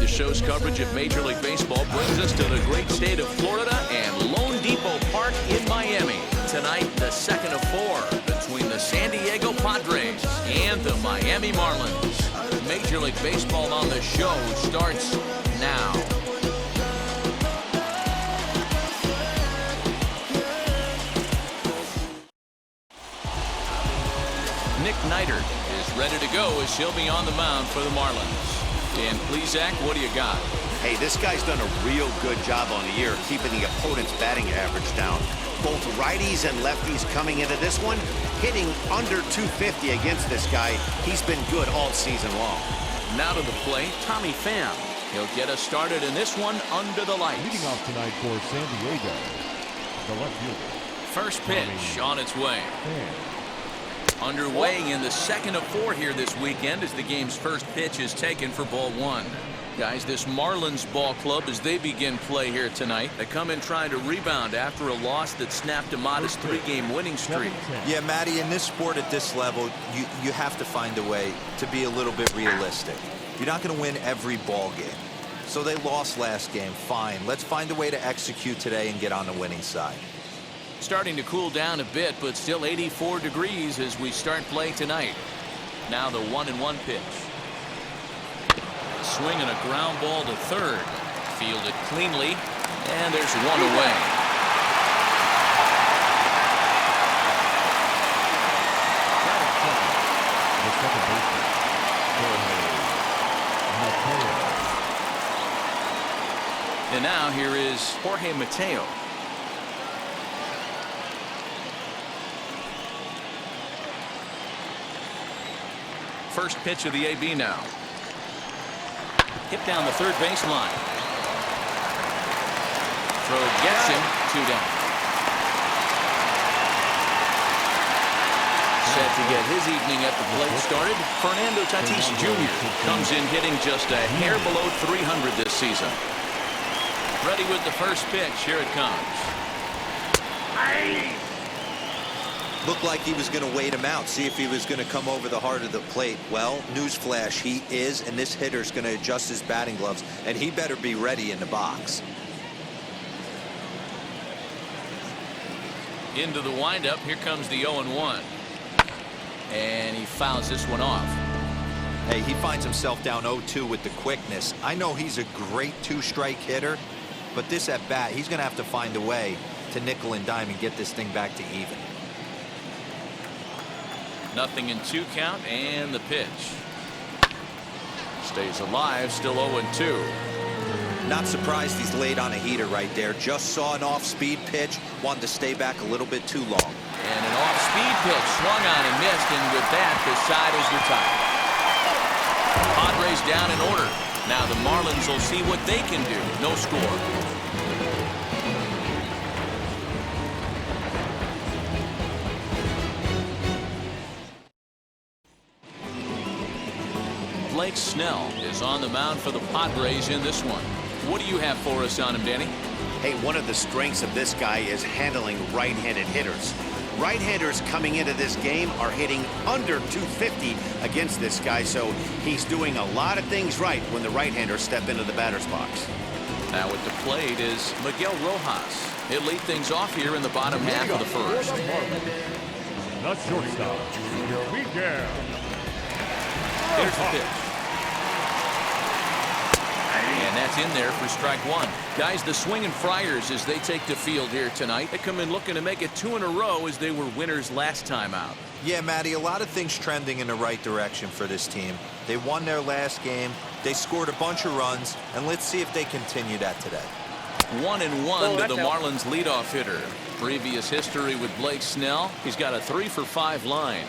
the show's coverage of Major League Baseball brings us to the great state of Florida and Lone Depot Park in Miami. Tonight, the second of four between the San Diego Padres and the Miami Marlins. Major League Baseball on the show starts now. Nick Neidert is ready to go as he'll be on the mound for the Marlins. And please, Zach, what do you got? Hey, this guy's done a real good job on the year keeping the opponent's batting average down. Both righties and lefties coming into this one, hitting under 250 against this guy. He's been good all season long. Now to the plate, Tommy Pham. He'll get us started in this one under the lights. Leading off tonight for San Diego, the left fielder. First pitch on its way. Underway in the second of four here this weekend as the game's first pitch is taken for ball one. Guys, this Marlins ball club, as they begin play here tonight, they come in trying to rebound after a loss that snapped a modest three-game winning streak. Yeah, Matty, in this sport at this level, you have to find a way to be a little bit realistic. You're not going to win every ball game. So they lost last game. Fine. Let's find a way to execute today and get on the winning side. Starting to cool down a bit, but still 84 degrees as we start play tonight. Now the 1-1 pitch. Swing and a ground ball to third. Fielded cleanly, and there's one away. And now here is Jorge Mateo. First pitch of the AB now. Hit down the third baseline. Throw gets him, 2 down. Set to get his evening at the plate started, Fernando Tatis Jr. comes in hitting just a hair below 300 this season. Ready with the first pitch. Here it comes. Looked like he was going to wait him out, see if he was going to come over the heart of the plate. Well, newsflash, he is, and this hitter's going to adjust his batting gloves, and he better be ready in the box. Into the windup, here comes the 0-1. And he fouls this one off. Hey, he finds himself down 0-2 with the quickness. I know he's a great two-strike hitter, but this at bat, he's going to have to find a way to nickel and dime and get this thing back to even. Nothing in 2 count, and the pitch. Stays alive, still 0-2. Not surprised he's laid on a heater right there. Just saw an off-speed pitch, wanted to stay back a little bit too long. And an off-speed pitch swung on and missed, and with that, the side is retired. Padres down in order. Now the Marlins will see what they can do. No score. Blake Snell is on the mound for the Padres in this one. What do you have for us on him, Danny? Hey, one of the strengths of this guy is handling right-handed hitters. Right-handers coming into this game are hitting under 250 against this guy, so he's doing a lot of things right when the right-handers step into the batter's box. Now at the plate is Miguel Rojas. He'll lead things off here in the bottom half of the first. The shortstop, Miguel. Here's the pitch. And that's in there for strike one. Guys, the swinging Friars as they take the field here tonight. They come in looking to make it 2 in a row as they were winners last time out. Yeah, Matty, a lot of things trending in the right direction for this team. They won their last game. They scored a bunch of runs, and let's see if they continue that today. 1-1 to the Marlins leadoff hitter. Previous history with Blake Snell. He's got a 3-for-5 line.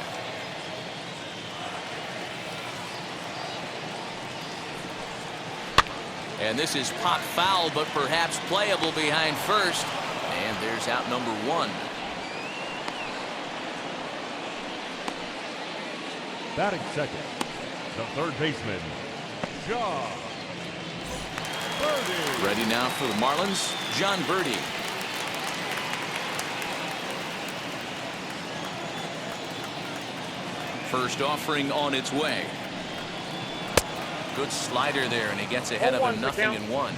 And this is pop foul, but perhaps playable behind first. And there's out number 1. Batting second, the third baseman, John Birdie. Ready now for the Marlins, John Birdie. First offering on its way. Good slider there, and he gets ahead of him 0-1.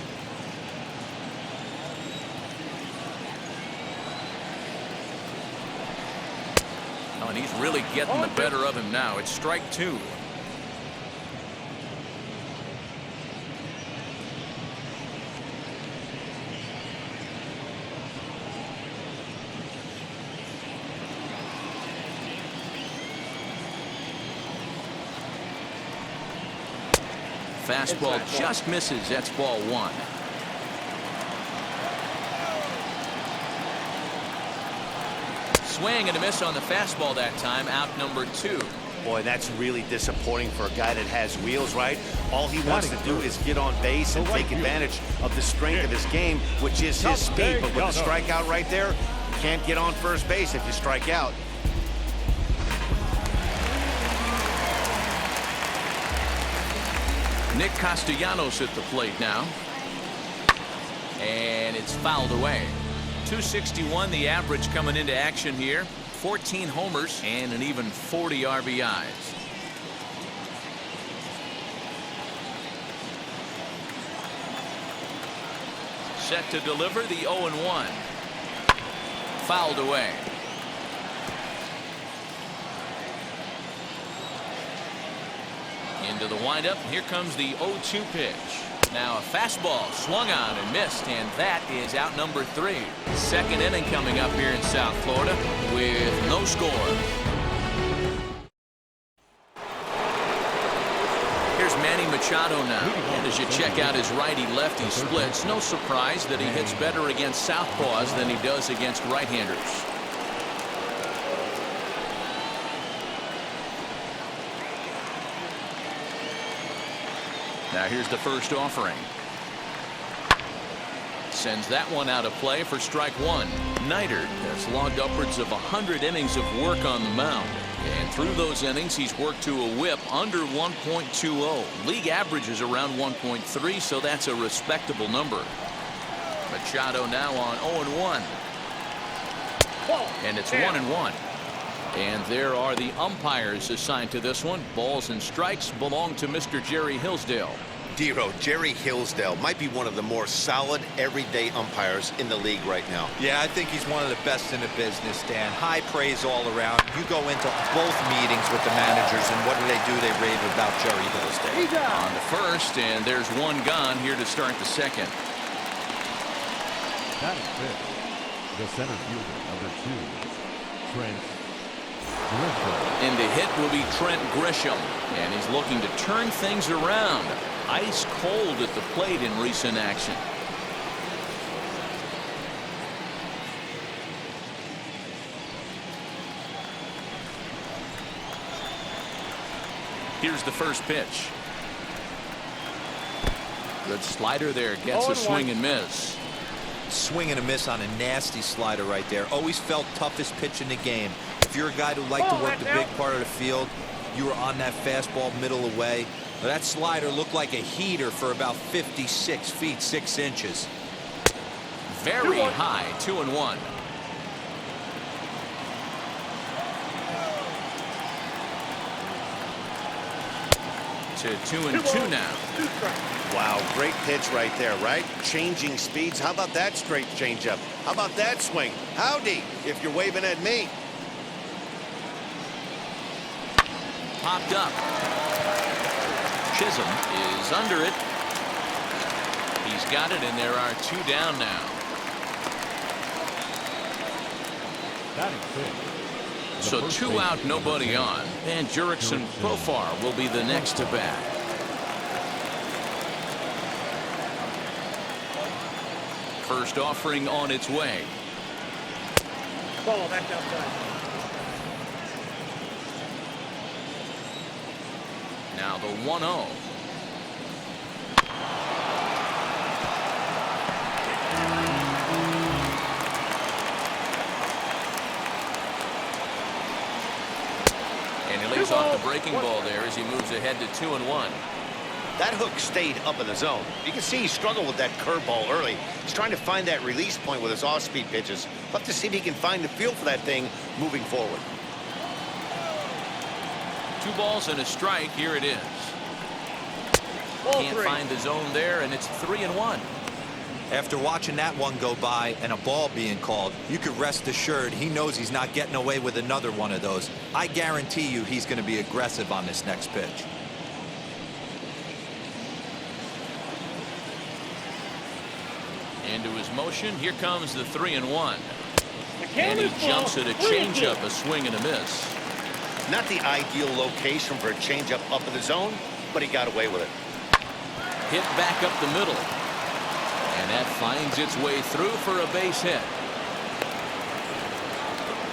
Oh, and he's really getting the better of him now. It's strike 2. Fastball just misses. That's ball 1. Swing and a miss on the fastball that time. Out number 2. Boy, that's really disappointing for a guy that has wheels, right? All he wants to do is get on base and take advantage of the strength of his game, which is his speed. But with the strikeout right there, you can't get on first base if you strike out. Nick Castellanos at the plate now. And it's fouled away. 261 the average coming into action here. 14 homers and an even 40 RBIs. Set to deliver the 0-1. Fouled away. Into the windup. Here comes the 0-2 pitch. Now a fastball swung on and missed, and that is out number 3. Second inning coming up here in South Florida with no score. Here's Manny Machado now. And as you check out his righty-lefty splits, no surprise that he hits better against southpaws than he does against right-handers. Now here's the first offering. Sends that one out of play for strike 1. Neidert has logged upwards of 100 innings of work on the mound. And through those innings, he's worked to a whip under 1.20. League average is around 1.3, so that's a respectable number. Machado now on 0-1. And it's 1-1. And there are the umpires assigned to this one. Balls and strikes belong to Mr. Jerry Hillsdale. Dero, Jerry Hillsdale might be one of the more solid everyday umpires in the league right now. Yeah, I think he's one of the best in the business, Dan. High praise all around. You go into both meetings with the managers, and what do? They rave about Jerry Hillsdale. On the first, and there's one gone here to start the second. That is it. The center fielder, number 2, Trent Grisham. And the hit will be Trent Grisham, and he's looking to turn things around. Ice cold at the plate in recent action. Here's the first pitch. Good slider there. Gets a swing and miss. Swing and a miss on a nasty slider right there. Always felt toughest pitch in the game. If you're a guy who liked to work the big part of the field, you were on that fastball middle away. But that slider looked like a heater for about 56 feet 6 inches. Very high. 2-1. To 2-2 now. Wow, great pitch right there, right? Changing speeds. How about that straight changeup? How about that swing? Howdy, if you're waving at me. Popped up. Chisholm is under it. He's got it, and there are 2 down now. That is it. So 2 out, nobody on. And Jurickson Profar will be the next to bat. First offering on its way. Ball back outside. Now the 1-0. And he lays off the breaking ball there as he moves ahead to 2-1. That hook stayed up in the zone. You can see he struggled with that curveball early. He's trying to find that release point with his off-speed pitches. We'll have to see if he can find the feel for that thing moving forward. 2 balls and a strike. Here it is. Can't find the zone there, and it's 3-1. After watching that one go by and a ball being called, you could rest assured he knows he's not getting away with another one of those. I guarantee you he's going to be aggressive on this next pitch. Into his motion. Here comes the 3-1. And he jumps at a changeup, a swing and a miss. Not the ideal location for a changeup up in the zone, but he got away with it. Hit back up the middle. And that finds its way through for a base hit.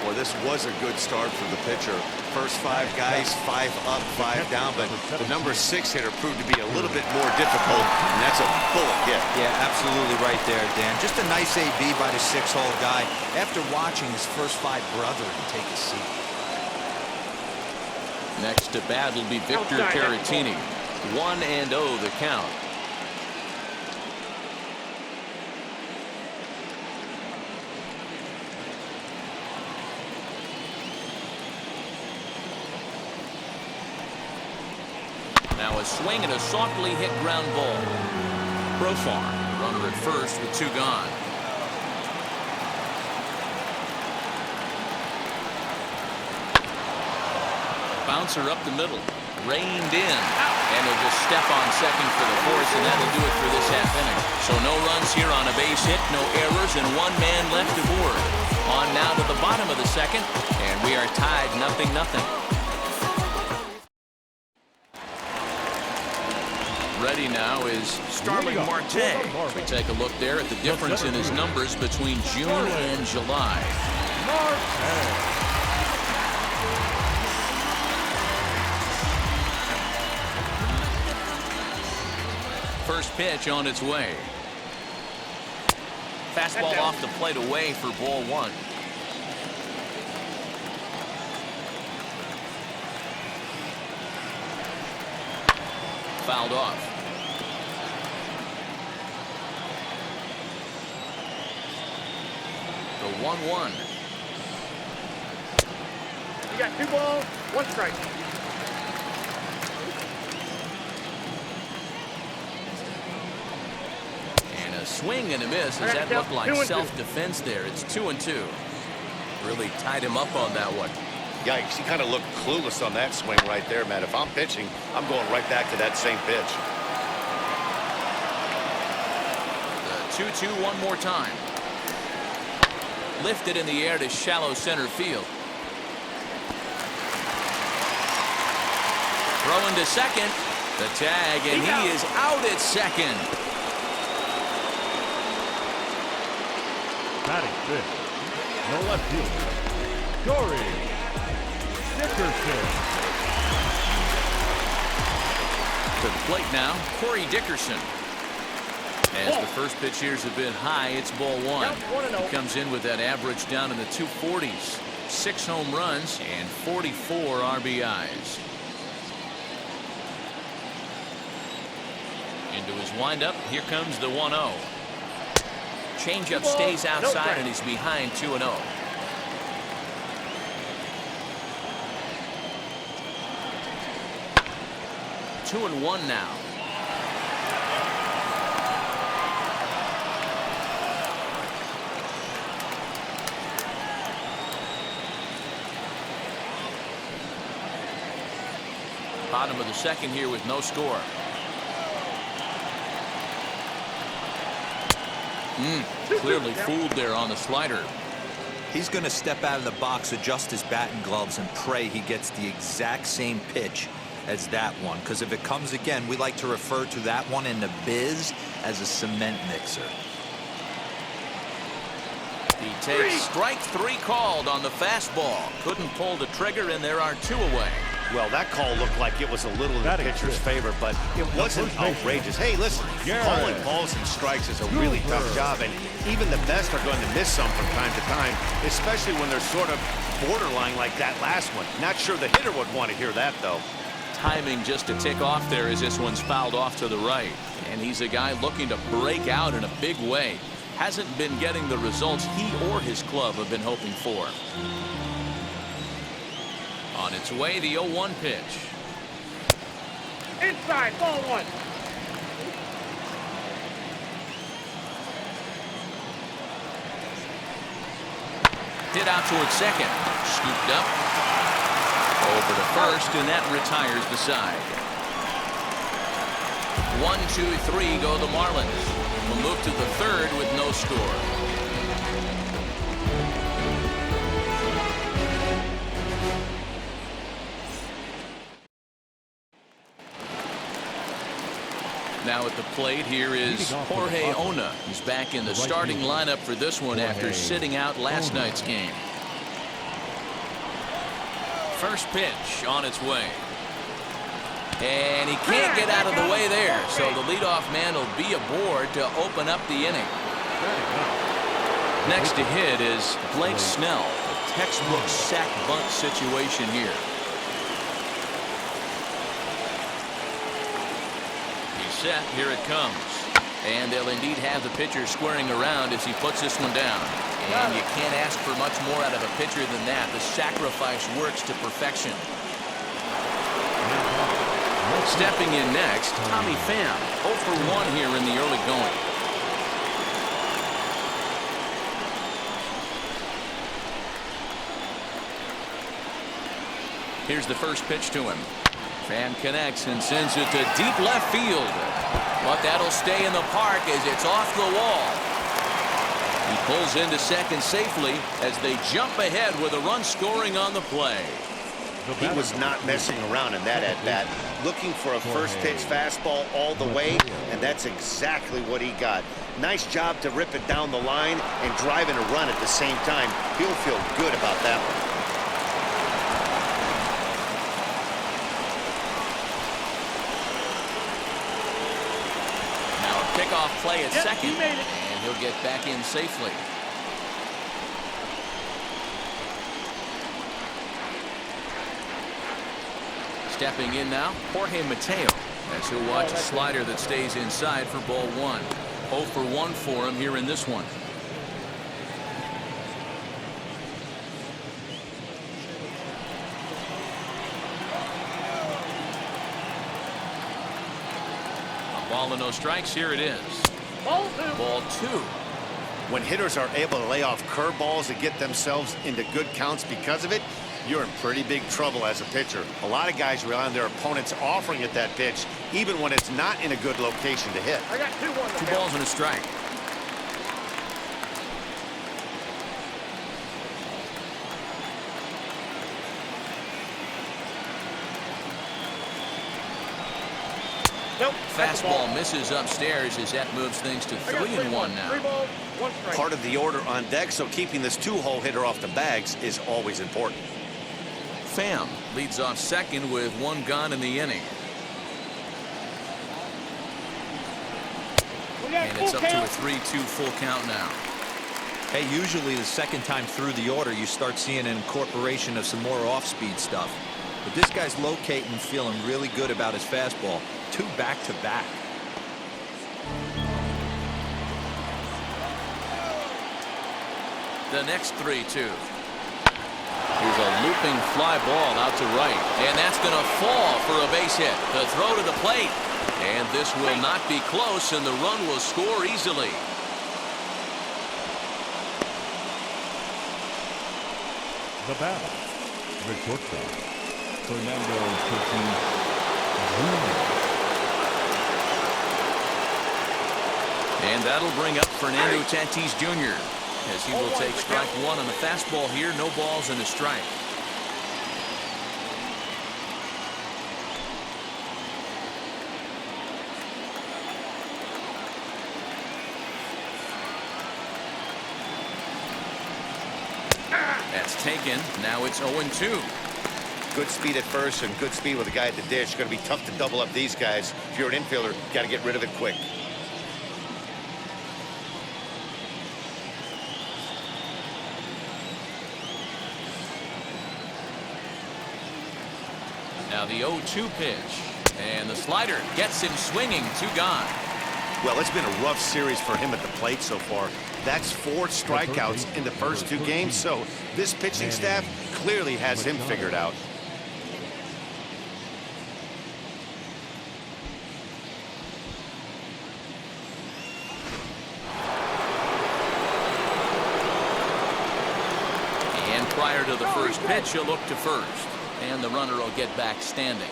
Well, this was a good start for the pitcher. First 5 guys, 5 up, 5 down, but the number 6 hitter proved to be a little bit more difficult, and that's a bullet hit. Yeah, absolutely right there, Dan. Just a nice AB by the 6-hole guy after watching his first 5 brethren take a seat. Next to bat will be Victor Caratini. 1-0 the count. Now a swing and a softly hit ground ball. Profar, runner at first with 2 gone. Bouncer up the middle, reined in, and he'll just step on second for the force, and that'll do it for this half inning. So no runs here on a base hit, no errors, and 1 man left aboard. On now to the bottom of the second, and we are tied 0-0. Ready now is Starling Marte. We take a look there at the difference in his numbers between June and July. First pitch on its way. Fastball off the plate away for ball 1. Fouled off. The 1-1. You got 2 balls, 1 strike. And a swing and a miss, as that looked like self-defense there. It's 2-2. Really tied him up on that one. Yikes, he kind of looked clueless on that swing right there, man. If I'm pitching, I'm going right back to that same pitch. The 2-2 one more time. Lifted in the air to shallow center field. Throwing to second. The tag, and he is out at second. Batting fifth, the left fielder, Corey Dickerson. To the plate now, Corey Dickerson. As the first pitch years have been high, it's ball 1. He comes in with that average down in the 240s. 6 home runs and 44 RBIs. Into his windup, here comes the 1-0. Changeup stays outside, and he's behind 2-0. 2-1 now. Bottom of the second here with no score. Clearly fooled there on the slider. He's going to step out of the box, adjust his bat and gloves, and pray he gets the exact same pitch as that one. Because if it comes again, we like to refer to that one in the biz as a cement mixer. He takes strike 3 called on the fastball. Couldn't pull the trigger, and there are 2 away. Well, that call looked like it was a little in the pitcher's favor, but it wasn't outrageous. Hey, listen, calling balls and strikes is a really tough job, and even the best are going to miss some from time to time, especially when they're sort of borderline like that last one. Not sure the hitter would want to hear that, though. Timing just to tick off there as this one's fouled off to the right. And he's a guy looking to break out in a big way. Hasn't been getting the results he or his club have been hoping for. On its way, the 0-1 pitch. Inside, ball 1. Hit out towards second. Scooped up. Over to first, and that retires the side. 1, 2, 3 go the Marlins. We'll move to the third with no score. Now at the plate, here is Jorge Ona. He's back in the starting lineup for this one after sitting out last night's game. First pitch on its way. And he can't get out of the way there, so the leadoff man will be aboard to open up the inning. Next to hit is Blake Snell. A textbook sack bunt situation here. He's set. Here it comes. And they'll indeed have the pitcher squaring around as he puts this one down. And you can't ask for much more out of a pitcher than that. The sacrifice works to perfection. Stepping in next, Tommy Pham. 0 for 1 here in the early going. Here's the first pitch to him. Pham connects and sends it to deep left field. But that'll stay in the park as it's off the wall. He pulls into second safely as they jump ahead with a run scoring on the play. He was not messing around in that at-bat, looking for a first pitch fastball all the way, and that's exactly what he got. Nice job to rip it down the line and drive in a run at the same time. He'll feel good about that one. Now a pickoff play at second, and he'll get back in safely. Stepping in now, Jorge Mateo, as he'll watch a slider that stays inside for ball 1. 0 for 1 for him here in this one. A ball and no strikes. Here it is. Ball 2. Ball 2. When hitters are able to lay off curveballs and get themselves into good counts because of it, you're in pretty big trouble as a pitcher. A lot of guys rely on their opponents offering it that pitch, even when it's not in a good location to hit. I got 2-1. 2 balls and a strike. Nope. Fastball misses upstairs as that moves things to 3-1 now. 3 balls, 1 strike. Part of the order on deck, so keeping this 2-hole hitter off the bags is always important. Pham leads off second with 1 gone in the inning. And it's up to a 3-2 full count now. Hey, usually the second time through the order, you start seeing an incorporation of some more off-speed stuff. But this guy's locating and feeling really good about his fastball. 2 back-to-back. The next 3-2. Here's a looping fly ball out to right. And that's going to fall for a base hit. The throw to the plate. And this will not be close, and the run will score easily. The batter, the shortstop, Fernando Tatis Jr. And that'll bring up Fernando Tatis Jr. as he will take strike 1 on the fastball here. No balls and a strike. That's taken. Now it's 0-2. Good speed at first and good speed with a guy at the dish. It's going to be tough to double up these guys. If you're an infielder, got to get rid of it quick. Now the 0-2 pitch. And the slider gets him swinging. 2 gone. Well, it's been a rough series for him at the plate so far. That's 4 strikeouts in the first 2 games, so this pitching staff clearly has him figured out. Prior to the first pitch, he'll look to first. And the runner will get back standing.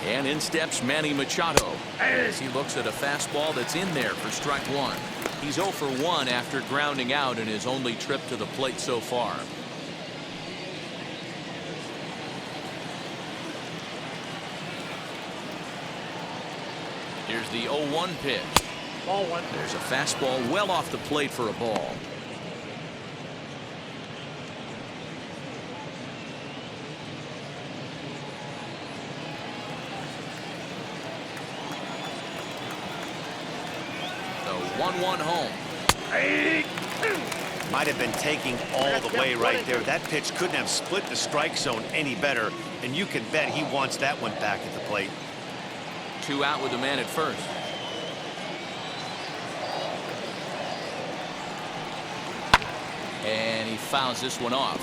And in steps Manny Machado as he looks at a fastball that's in there for strike one. He's 0 for 1 after grounding out in his only trip to the plate so far. Here's the 0-1 pitch. Ball one. There's a fastball well off the plate for a ball. The 1-1 home. Might have been taking all the way right there. That pitch couldn't have split the strike zone any better, and you can bet he wants that one back at the plate. 2 out with a man at first. And he fouls this one off.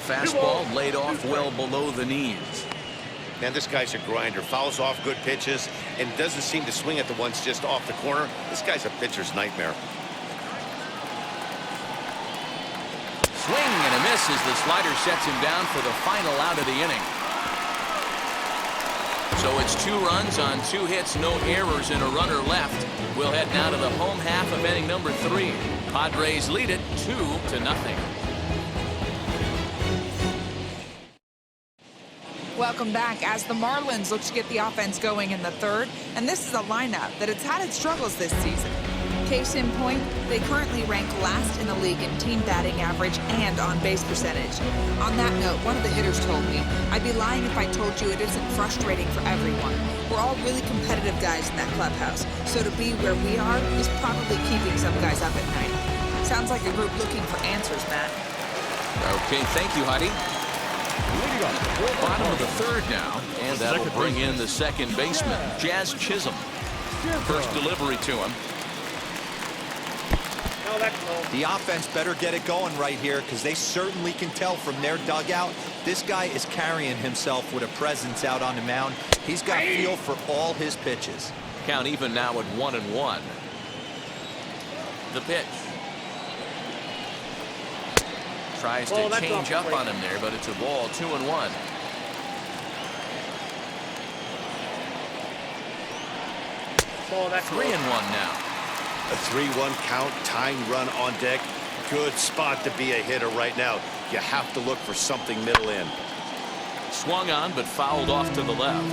Fastball laid off well below the knees. Man, this guy's a grinder. Fouls off good pitches and doesn't seem to swing at the ones just off the corner. This guy's a pitcher's nightmare. Swing and a miss as the slider sets him down for the final out of the inning. So it's 2 runs on 2 hits, no errors, and a runner left. We'll head now to the home half of inning number 3. Padres lead it 2-0. Welcome back as the Marlins look to get the offense going in the third, and this is a lineup that has had its struggles this season. Case in point, they currently rank last in the league in team batting average and on-base percentage. On that note, one of the hitters told me, "I'd be lying if I told you it isn't frustrating for everyone. We're all really competitive guys in that clubhouse, so to be where we are is probably keeping some guys up at night." Sounds like a group looking for answers, Matt. Okay, thank you, Heidi. Bottom of the third now, and that'll bring in the second baseman, Jazz Chisholm. First delivery to him. No, that's low. The offense better get it going right here, because they certainly can tell from their dugout this guy is carrying himself with a presence out on the mound. He's got feel for all his pitches. Count even now at 1-1. The pitch. Tries to change up on him there, but it's a ball. 2-1. Ball, that's 3-1 now. A 3-1 count, tying run on deck. Good spot to be a hitter right now. You have to look for something middle in. Swung on, but fouled off to the left.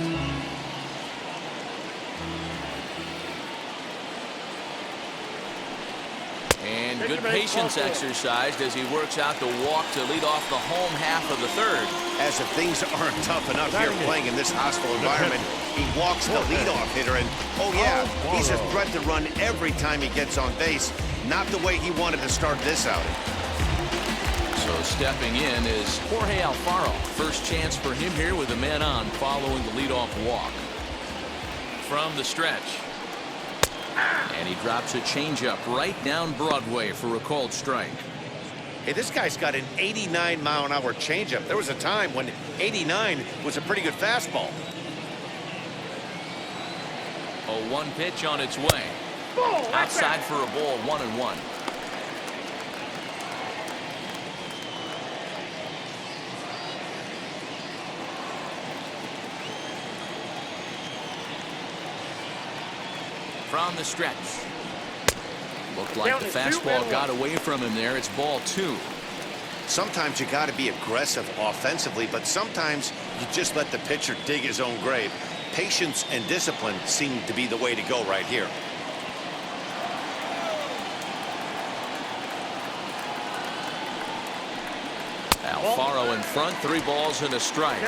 And good patience exercised as he works out the walk to lead off the home half of the third. As if things aren't tough enough here playing in this hostile environment, he walks the leadoff hitter, and oh yeah, he's a threat to run every time he gets on base. Not the way he wanted to start this outing. So stepping in is Jorge Alfaro. First chance for him here with a man on following the leadoff walk. From the stretch. And he drops a changeup right down Broadway for a called strike. Hey, this guy's got an 89-mile-an-hour changeup. There was a time when 89 was a pretty good fastball. A 1 pitch on its way. Outside for a ball, 1-1. From the stretch. Looked like the fastball got away from him there. It's ball 2. Sometimes you got to be aggressive offensively, but sometimes you just let the pitcher dig his own grave. Patience and discipline seem to be the way to go right here. Alfaro in front, 3 balls and a strike.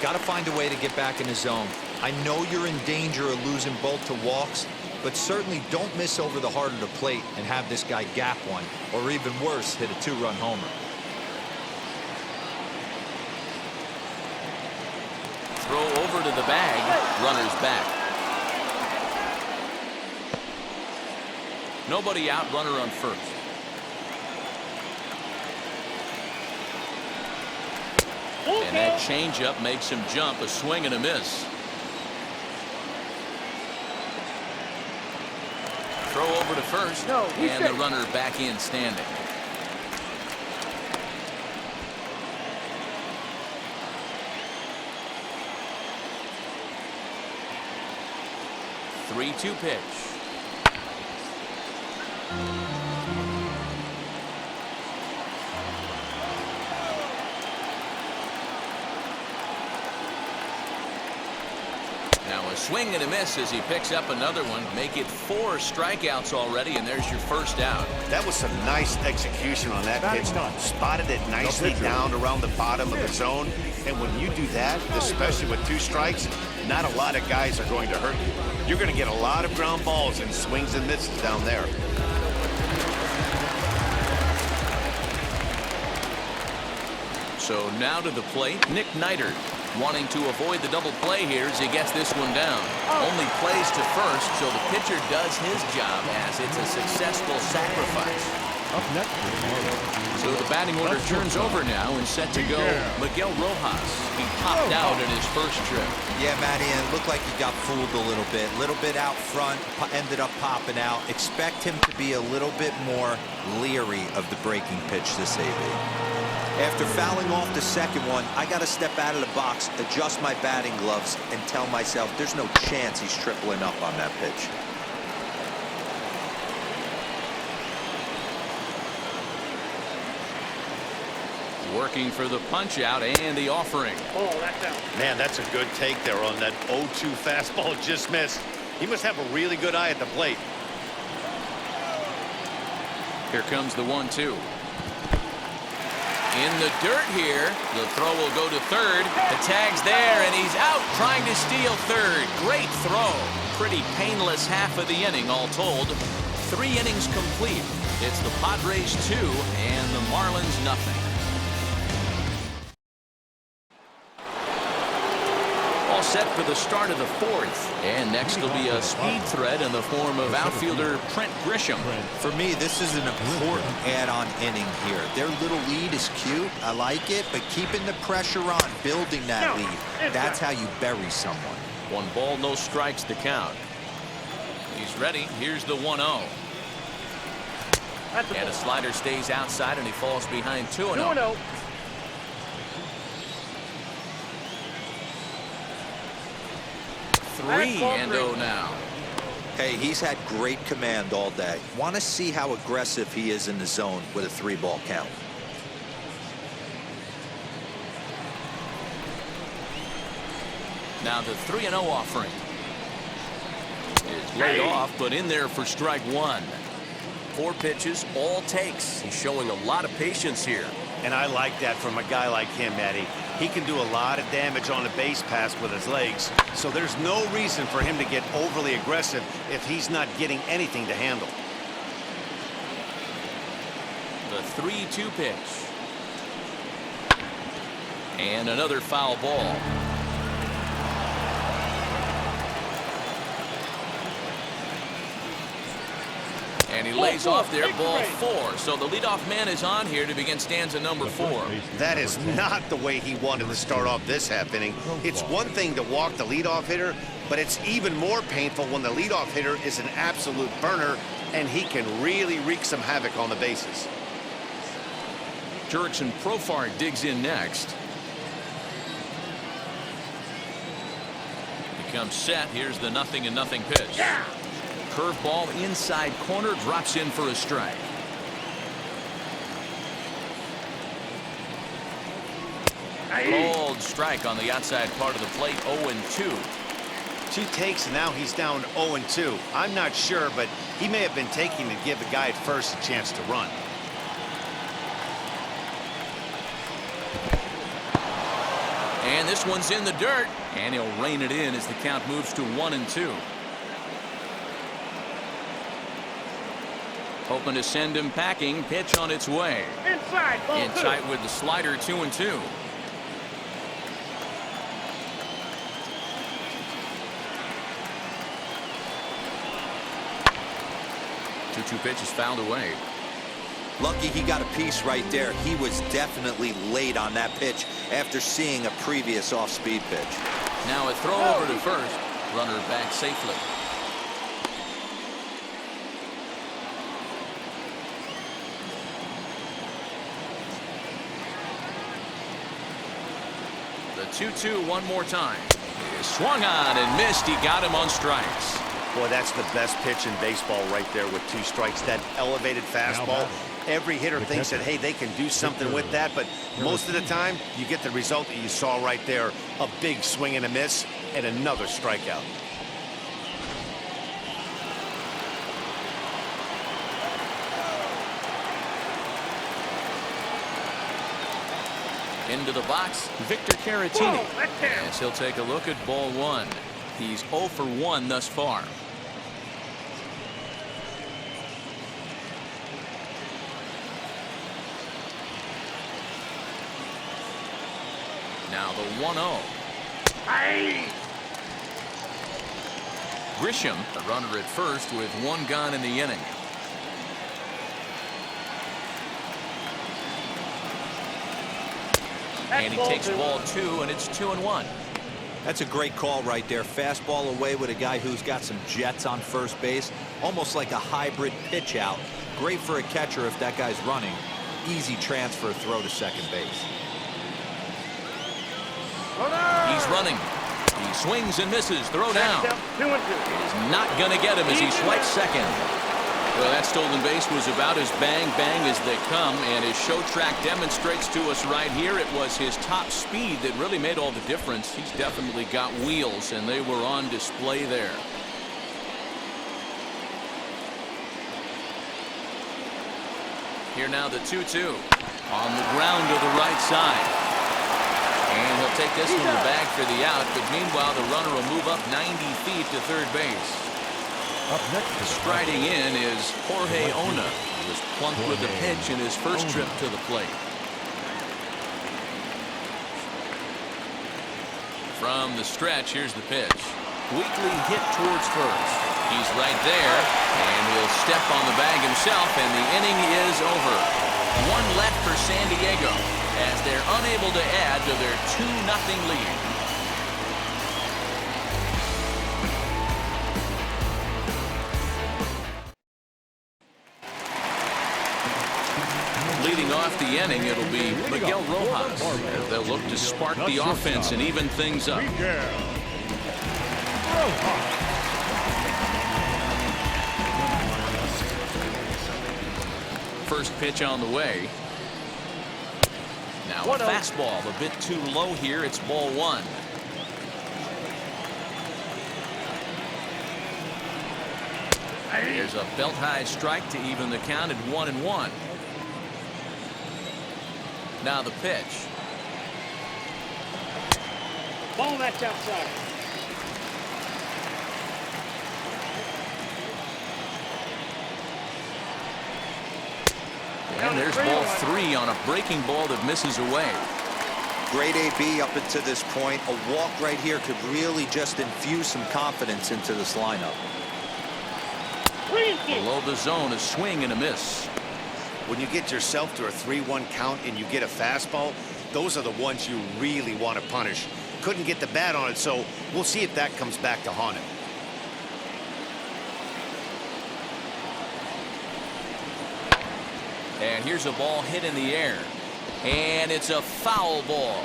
Got to find a way to get back in the zone. I know you're in danger of losing both to walks, but certainly don't miss over the heart of the plate and have this guy gap one, or even worse, hit a 2-run homer. Throw over to the bag. Runners back. Nobody out. Runner on first. And that changeup makes him jump. A swing and a miss. Throw over to first. And the runner back in standing. Three-two pitch. Now a swing and a miss as he picks up another one. Make it 4 strikeouts already, and there's your first out. That was some nice execution on that pitch. Spotted it nicely down around the bottom of the zone. And when you do that, especially with 2 strikes, not a lot of guys are going to hurt you. You're going to get a lot of ground balls and swings and misses down there. So now to the plate, Nick Neidert, wanting to avoid the double play here as he gets this one down. Only plays to first, so the pitcher does his job as it's a successful sacrifice. Up next is Marlins. So the batting order turns over now and set to go Miguel Rojas. He popped out in his first trip. Yeah, Matty, and it looked like he got fooled a little bit. Little bit out front, ended up popping out. Expect him to be a little bit more leery of the breaking pitch this AB. After fouling off the second one, I got to step out of the box, adjust my batting gloves, and tell myself there's no chance he's tripling up on that pitch. Working for the punch out and the offering. Man, that's a good take there on that 0-2 fastball just missed. He must have a really good eye at the plate. Here comes the 1-2. In the dirt here. The throw will go to third. The tag's there, and he's out trying to steal third. Great throw. Pretty painless half of the inning, all told. 3 innings complete. It's the Padres 2 and the Marlins nothing. All set for the start of the 4th. And next will be a speed threat in the form of outfielder Trent Grisham. For me, this is an important add-on inning here. Their little lead is cute. I like it, but keeping the pressure on, building that lead, that's how you bury someone. 1 ball, no strikes to count. He's ready. Here's the 1-0. And a slider stays outside, and he falls behind 2-0. 3-0 now. Hey, he's had great command all day. Want to see how aggressive he is in the zone with a 3-ball count. Now the 3-0 offering is laid off, but in there for strike 1. 4 pitches, all takes. He's showing a lot of patience here. And I like that from a guy like him, Eddie. He can do a lot of damage on a base pass with his legs, so there's no reason for him to get overly aggressive if he's not getting anything to handle. The 3-2 pitch. And another foul ball. And he lays off there, ball 4. So the leadoff man is on here to begin stanza number 4. That is not the way he wanted to start off this half inning. It's one thing to walk the leadoff hitter, but it's even more painful when the leadoff hitter is an absolute burner, and he can really wreak some havoc on the bases. Jurickson Profar digs in next. He comes set. Here's the 0-0 pitch. Curveball inside corner, drops in for a strike. Cold strike on the outside part of the plate. 0-2. 2 takes, and now he's down 0-2. I'm not sure, but he may have been taking to give the guy at first a chance to run. And this one's in the dirt, and he'll rein it in as the count moves to 1-2. Hoping to send him packing. Pitch on its way. Inside, ball In tight with the slider. 2-2. 2-2 pitch is fouled away. Lucky he got a piece right there. He was definitely late on that pitch after seeing a previous off-speed pitch. Now a throw over to first. Runner back safely. The 2-2 one more time. He swung on and missed. He got him on strikes. Boy, that's the best pitch in baseball right there with 2 strikes. That elevated fastball. Every hitter thinks that, hey, they can do something with that, but most of the time, you get the result that you saw right there. A big swing and a miss, and another strikeout. Into the box, Victor Caratini. As he'll take a look at ball 1. He's 0 for 1 thus far. Now the 1-0. Grisham, the runner at first with 1 gone in the inning. And he takes ball 2, and it's 2-1. That's a great call right there. Fastball away with a guy who's got some jets on first base. Almost like a hybrid pitch out. Great for a catcher if that guy's running. Easy transfer throw to second base. He's running. He swings and misses. Throw down. He's not going to get him as he swipes second. Well, that stolen base was about as bang-bang as they come, and his show track demonstrates to us right here it was his top speed that really made all the difference. He's definitely got wheels, and they were on display there. Here now the 2-2 on the ground to the right side. And he'll take this from the bag for the out, but meanwhile the runner will move up 90 feet to third base. Up next, Striding in is Jorge Ona, who was plunked with a pitch in his first trip to the plate. From the stretch, here's the pitch. Weakly hit towards first. He's right there, and he'll step on the bag himself, and the inning is over. 1 left for San Diego, as they're unable to add to their 2-0 lead. Leading off the inning, it'll be Miguel Rojas. They'll look to spark the offense and even things up. First pitch on the way. Now a fastball a bit too low here. It's ball 1. There's a belt-high strike to even the count at 1-1. Now the pitch. Ball that's outside. And there's ball 3 on a breaking ball that misses away. Great AB up until this point. A walk right here could really just infuse some confidence into this lineup. Below the zone, a swing and a miss. When you get yourself to a 3-1 count and you get a fastball, those are the ones you really want to punish. Couldn't get the bat on it, so we'll see if that comes back to haunt him. And here's a ball hit in the air. And it's a foul ball.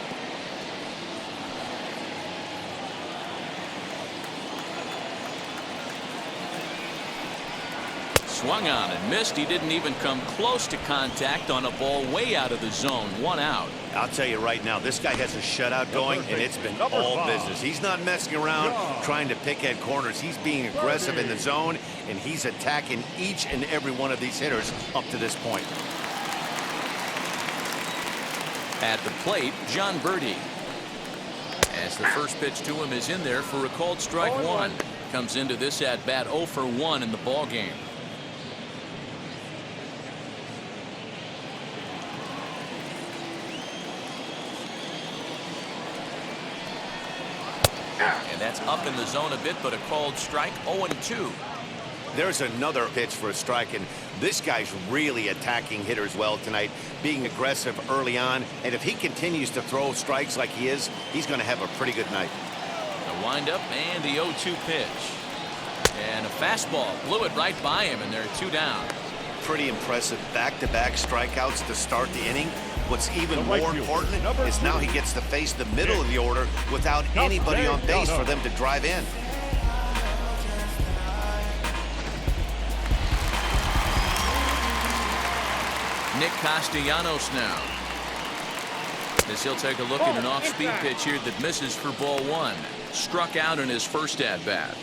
Swung on and missed. He didn't even come close to contact on a ball way out of the zone. 1 out. I'll tell you right now, this guy has a shutout going, and it's been all business. He's not messing around trying to pick at corners. He's being aggressive in the zone, and he's attacking each and every one of these hitters up to this point. At the plate, John Birdie. As the first pitch to him is in there for a called strike 1. Comes into this at bat 0 for 1 in the ball game. And that's up in the zone a bit, but a called strike. 0-2. There's another pitch for a strike, and this guy's really attacking hitters well tonight, being aggressive early on. And if he continues to throw strikes like he is, he's going to have a pretty good night. The windup and the 0-2 pitch. And a fastball blew it right by him, and they're 2 down. Pretty impressive back-to-back strikeouts to start the inning. What's even more important is now he gets to face the middle of the order without anybody on base for them to drive in. Nick Castellanos now. As he'll take a look at an off-speed pitch here that misses for ball 1. Struck out in his first at-bat.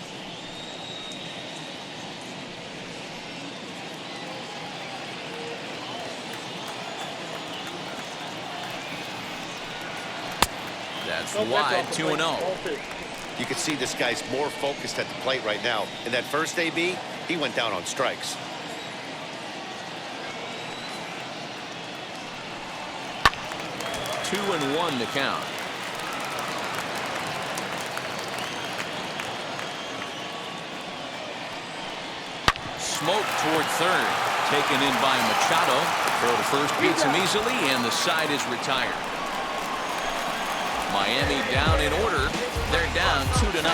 That's wide, 2-0. You can see this guy's more focused at the plate right now. In that first AB, he went down on strikes. Two and 1 to count. Smoke toward third. Taken in by Machado. Throw to first beats him easily, and the side is retired. Miami down in order. They're down 2-0.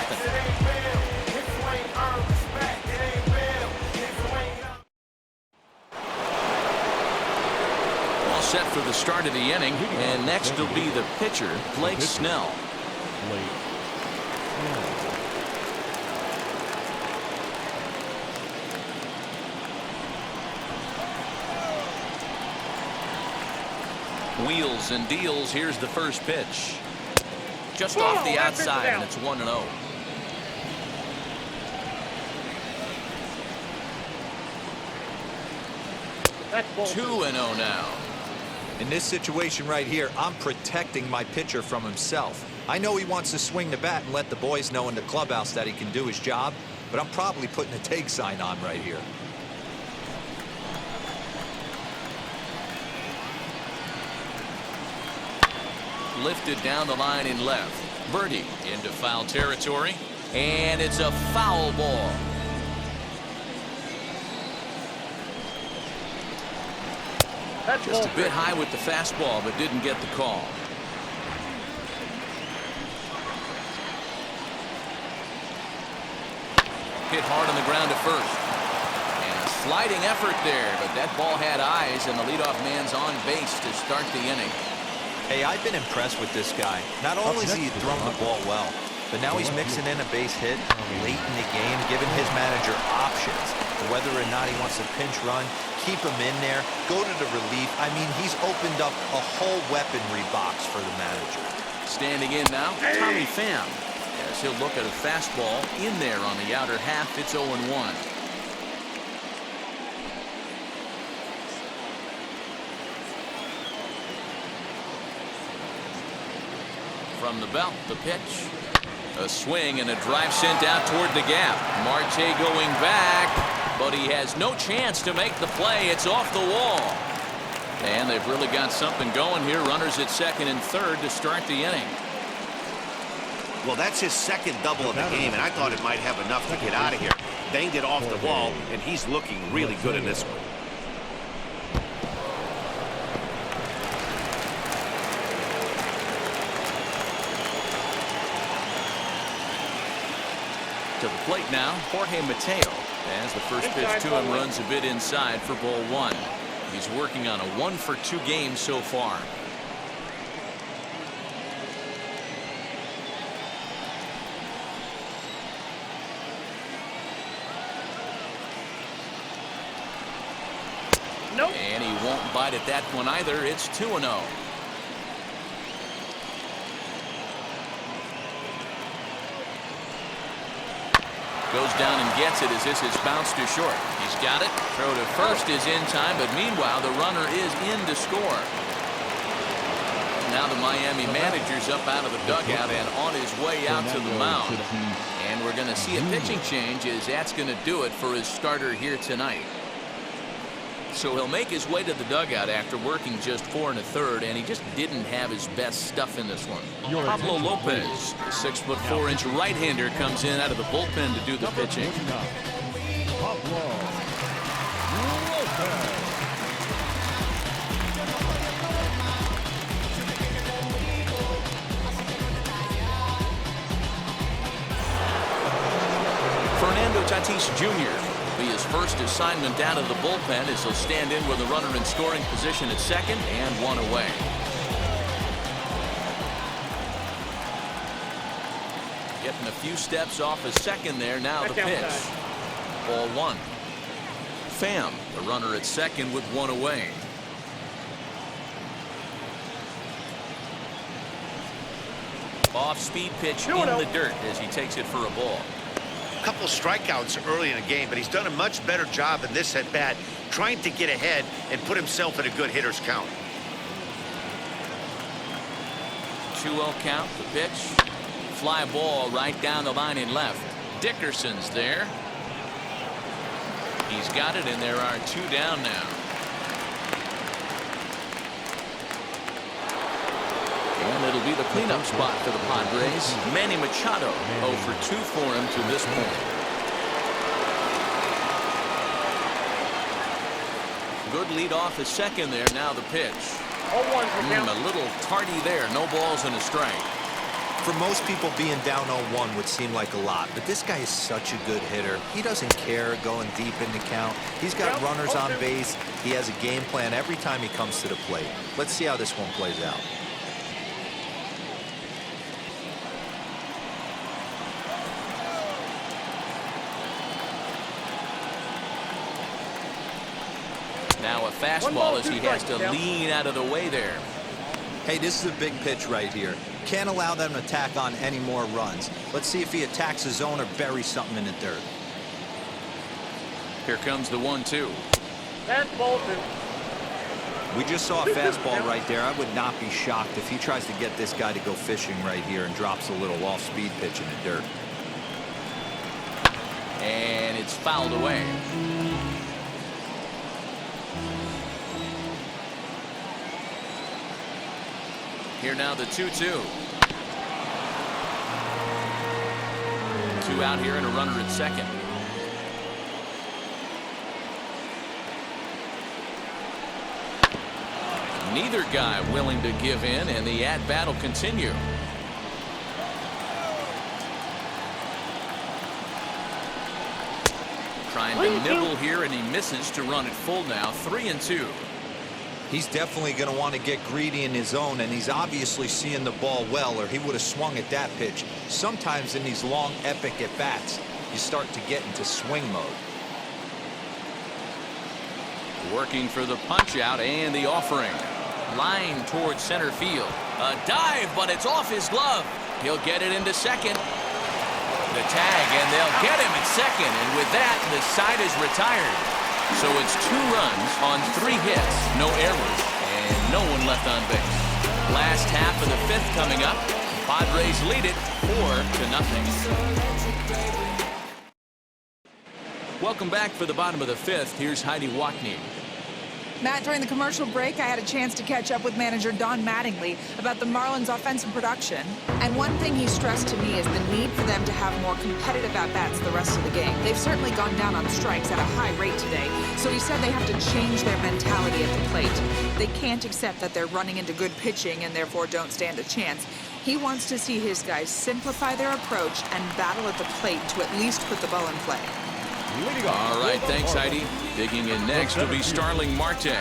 All set for the start of the inning, and next will be the pitcher, Blake Snell. Wheels and deals. Here's the first pitch. Just off the outside, and it's 1-0. 2-0 now. In this situation right here, I'm protecting my pitcher from himself. I know he wants to swing the bat and let the boys know in the clubhouse that he can do his job, but I'm probably putting a take sign on right here. Lifted down the line in left. Birdie into foul territory, and it's a foul ball. Just a bit high with the fastball, but didn't get the call. Hit hard on the ground at first. And a sliding effort there, but that ball had eyes, and the leadoff man's on base to start the inning. Hey, I've been impressed with this guy. Not only has he thrown the ball well, but now he's mixing in a base hit late in the game, giving his manager options for whether or not he wants to pinch run, keep him in there, go to the relief. I mean, he's opened up a whole weaponry box for the manager. Standing in now, Tommy Pham. As he'll look at a fastball in there on the outer half, it's 0-1. From the belt, the pitch. A swing and a drive sent out toward the gap. Marte going back, but he has no chance to make the play. It's off the wall. And they've really got something going here. Runners at second and third to start the inning. Well, that's his second double of the game, and I thought it might have enough to get out of here. Banged it off the wall, and he's looking really good in this one. To the plate now, Jorge Mateo. As the first pitch to him runs a bit inside for ball 1. He's working on a 1-for-2 game so far. Nope. And he won't bite at that one either. It's 2-0. Goes down and gets it as this is bounced to short. He's got it. Throw to first is in time, but meanwhile the runner is in to score. Now the Miami manager's up out of the dugout and on his way out to the mound. And we're going to see a pitching change as that's going to do it for his starter here tonight. So he'll make his way to the dugout after working just 4 1/3, and he just didn't have his best stuff in this one. Pablo Lopez, the 6'4" right-hander, comes in out of the bullpen to do the pitching. Pablo Lopez. Fernando Tatis Jr. will be his first assignment down of the bullpen as he'll stand in with a runner in scoring position at second and one away. Getting a few steps off a second there. Now the pitch. Ball one. Pham, the runner at second with one away. Off-speed pitch in the dirt as he takes it for a ball. A couple strikeouts early in the game, but he's done a much better job in this at-bat trying to get ahead and put himself in a good hitter's count. 2-0 count. The pitch. Fly ball right down the line in left. Dickerson's there. He's got it, and there are two down now. And it'll be the cleanup spot for the Padres. Manny Machado 0 for 2 for him to this point. Good lead off at second there. Now the pitch. A little tardy there. No balls and a strike. For most people, being down 0-1 would seem like a lot, but this guy is such a good hitter. He doesn't care going deep in the count. He's got runners on base. He has a game plan every time he comes to the plate. Let's see how this one plays out. Now a fastball as he has to lean out of the way there. Hey, this is a big pitch right here. Can't allow them to tack on any more runs. Let's see if he attacks his zone or buries something in the dirt. Here comes the 1-2. That's Bolton. We just saw a fastball right there. I would not be shocked if he tries to get this guy to go fishing right here and drops a little off-speed pitch in the dirt. And it's fouled away. Here now the 2-2. 2 out here and a runner at second. Neither guy willing to give in, and the at-bat will continue. Trying to nibble here, and he misses to run it full now. 3-2. He's definitely going to want to get greedy in his zone, and he's obviously seeing the ball well, or he would have swung at that pitch. Sometimes in these long, epic at-bats, you start to get into swing mode. Working for the punch-out and the offering. Line towards center field. A dive, but it's off his glove. He'll get it into second. The tag, and they'll get him at second, and with that, the side is retired. So it's 2 runs on 3 hits, no errors, and no one left on base. Last half of the 5th coming up. Padres lead it 4-0. Welcome back for the bottom of the 5th. Here's Heidi Wackney. Matt, during the commercial break, I had a chance to catch up with manager Don Mattingly about the Marlins' offensive production. And one thing he stressed to me is the need for them to have more competitive at-bats the rest of the game. They've certainly gone down on strikes at a high rate today, so he said they have to change their mentality at the plate. They can't accept that they're running into good pitching and therefore don't stand a chance. He wants to see his guys simplify their approach and battle at the plate to at least put the ball in play. All right, thanks, Heidi. Digging in next will be Starling Marte.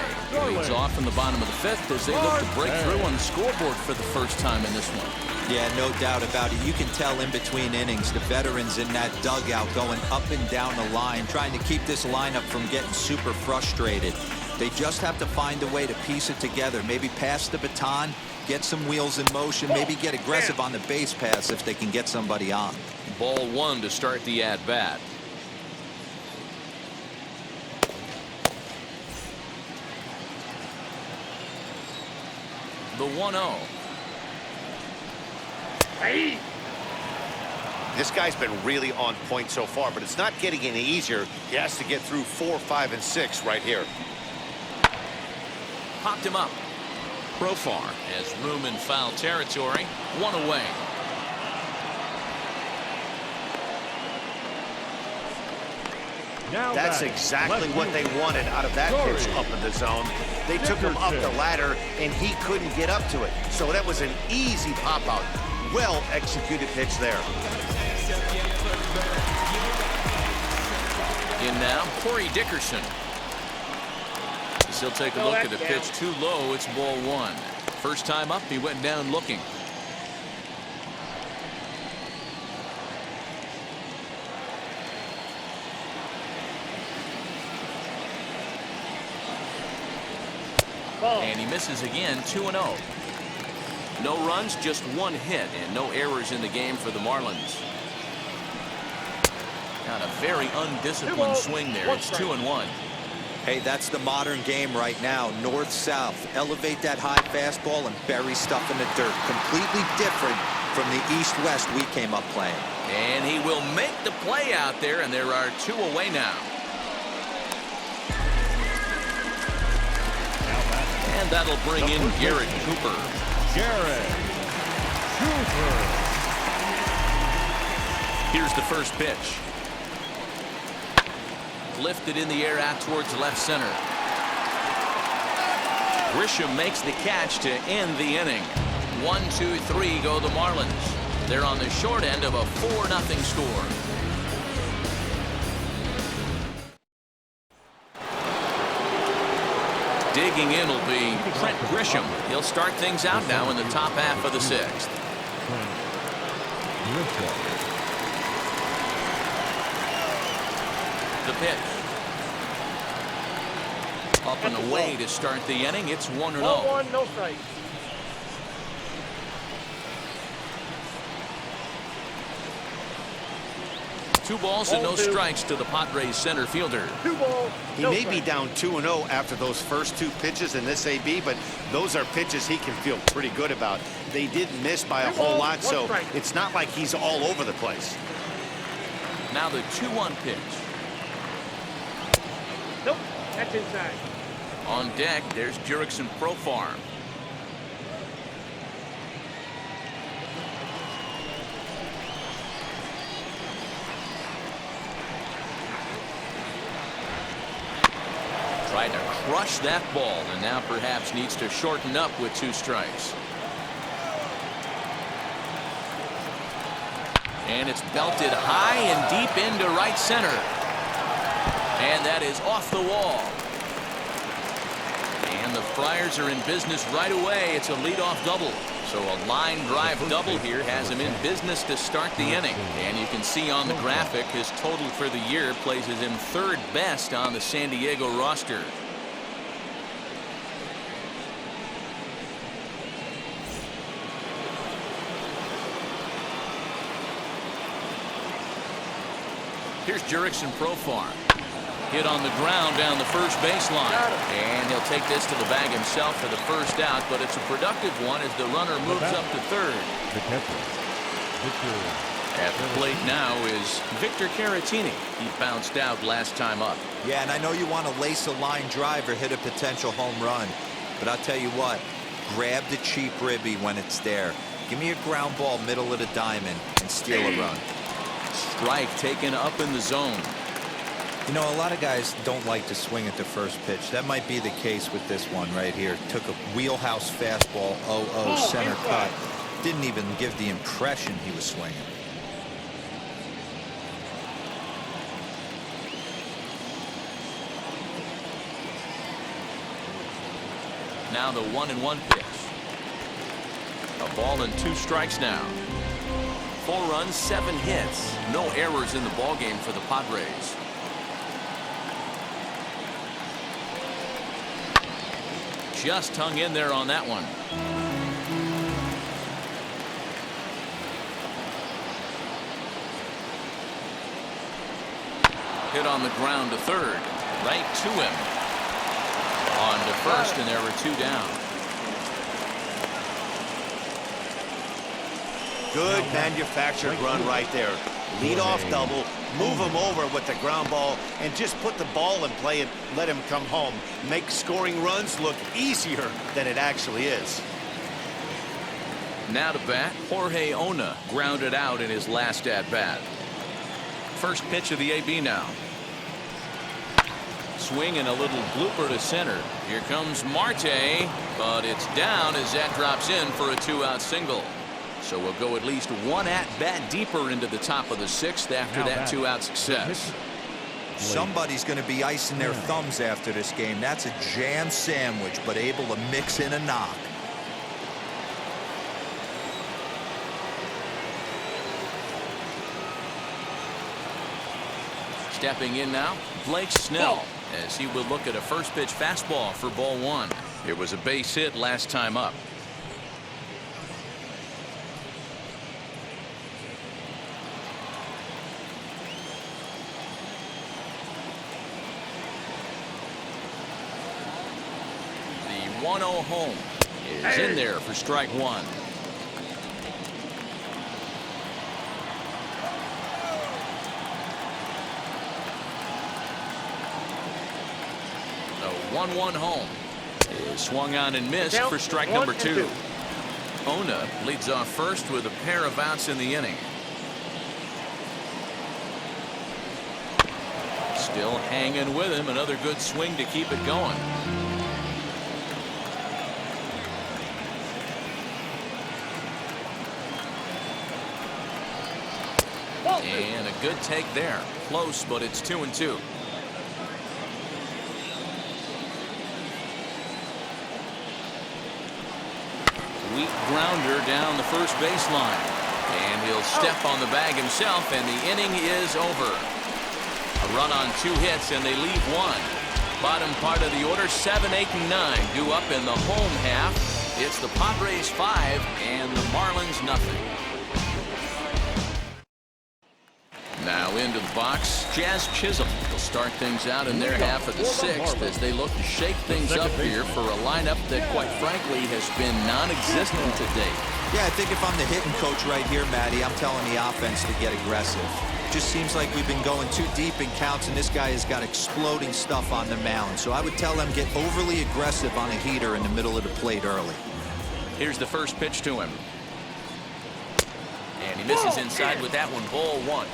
Leads off in the bottom of the 5th as they look to break through on the scoreboard for the first time in this one. Yeah, no doubt about it. You can tell in between innings, the veterans in that dugout going up and down the line, trying to keep this lineup from getting super frustrated. They just have to find a way to piece it together. Maybe pass the baton, get some wheels in motion, maybe get aggressive on the base pass if they can get somebody on. Ball 1 to start the at-bat. The 1-0. Hey. This guy's been really on point so far, but it's not getting any easier. He has to get through 4, 5, and 6 right here. Popped him up. Profar has room in foul territory. 1 away. Now That's batting, exactly left what they fielder, wanted out of that Corey pitch up in the zone. They took him up the Dickerson. ladder, and he couldn't get up to it. So that was an easy pop-out. Well-executed pitch there. In now, Corey Dickerson. As he'll take a look at a pitch too low. It's ball one. First time up, he went down looking. And he misses again, 2-0. No runs, just one hit, and no errors in the game for the Marlins. Got a very undisciplined swing there. It's 2-1. Hey, that's the modern game right now. North-south. Elevate that high fastball and bury stuff in the dirt. Completely different from the east-west we came up playing. And he will make the play out there, and there are two away now. And that'll bring in Garrett Cooper. Garrett Cooper. Here's the first pitch. Lifted in the air out towards left center. Grisham makes the catch to end the inning. 1-2-3 go the Marlins. They're on the short end of a 4-0 score. Digging in will be Trent Grisham. He'll start things out now in the top half of the sixth. The pitch. Up and away to start the inning. It's 1-0. 1-1, no strikes. Two balls and no strikes to the Padres center fielder. 2 balls, He no may strikes. be down 2-0 after those first two pitches in this AB, but those are pitches he can feel pretty good about. They did miss by a 2 whole balls, lot, 1 so strike. it's not like he's all over the place. Now the 2-1 pitch. Nope, that's inside. On deck, there's Jurickson Profar. Tried to crush that ball, and now perhaps needs to shorten up with 2 strikes. And it's belted high and deep into right center. And that is off the wall. And the Friars are in business right away. It's a leadoff double. So a line drive double here has him in business to start the inning. And you can see on the graphic his total for the year places him 3rd best on the San Diego roster. Here's Jurickson Profar. Hit on the ground down the first baseline. And he'll take this to the bag himself for the first out, but it's a productive one as the runner moves up to 3rd. The catcher, Victor. At the plate now is Victor Caratini. He bounced out last time up. Yeah, and I know you want to lace a line drive or hit a potential home run, but I'll tell you what, grab the cheap ribby when it's there. Give me a ground ball middle of the diamond and steal a run. Strike taken up in the zone. You know, a lot of guys don't like to swing at the first pitch. That might be the case with this one right here. Took a wheelhouse fastball, 0-0 center cut. Didn't even give the impression he was swinging. Now the 1-1 pitch. A ball and 2 strikes now. 4 runs, 7 hits. No errors in the ballgame for the Padres. Just hung in there on that one. Hit on the ground to 3rd. Right to him. On to 1st, and there were 2 down. Good manufactured run right there. Lead off double, move him over with the ground ball, and just put the ball in play and let him come home. Make scoring runs look easier than it actually is. Now to bat, Jorge Ona grounded out in his last at bat. First pitch of the AB now. swing and a little blooper to center. Here comes Marte, but it's down as that drops in for a 2-out single. So we'll go at least one at-bat deeper into the top of the 6th after that 2-out success. Somebody's going to be icing their thumbs after this game. That's a jam sandwich, but able to mix in a knock. Stepping in now, Blake Snell, as he will look at a first pitch fastball for ball 1. It was a base hit last time up. The 1-0 home is in there for strike 1. The 1-1 home is swung on and missed for strike number 2. Ona leads off first with a pair of outs in the inning. Still hanging with him. Another good swing to keep it going. And a good take there. Close, but it's 2-2. Weak grounder down the first baseline. And he'll step on the bag himself, and the inning is over. A run on 2 hits, and they leave 1. Bottom part of the order, 7, 8, and 9 due up in the home half. It's the Padres 5 and the Marlins nothing. Now into the box, Jazz Chisholm will start things out in their half of the 6th as they look to shake things up here for a lineup that, quite frankly, has been non-existent to date. Yeah, I think if I'm the hitting coach right here, Matty, I'm telling the offense to get aggressive. Just seems like we've been going too deep in counts, and this guy has got exploding stuff on the mound. So I would tell them get overly aggressive on a heater in the middle of the plate early. Here's the first pitch to him. And he misses inside with that one, ball 1.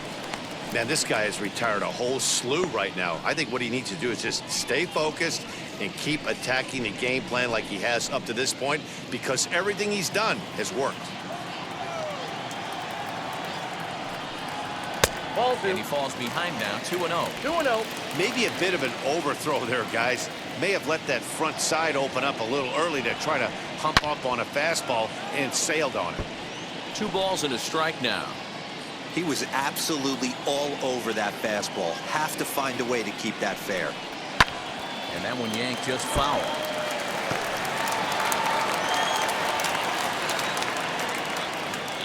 Man, this guy has retired a whole slew right now. I think what he needs to do is just stay focused and keep attacking the game plan like he has up to this point, because everything he's done has worked. And he falls behind now, 2-0. 2-0. Maybe a bit of an overthrow there, guys. May have let that front side open up a little early to try to hump up on a fastball and sailed on it. 2 balls and a strike now. He was absolutely all over that fastball. Have to find a way to keep that fair. And that one yanked just foul.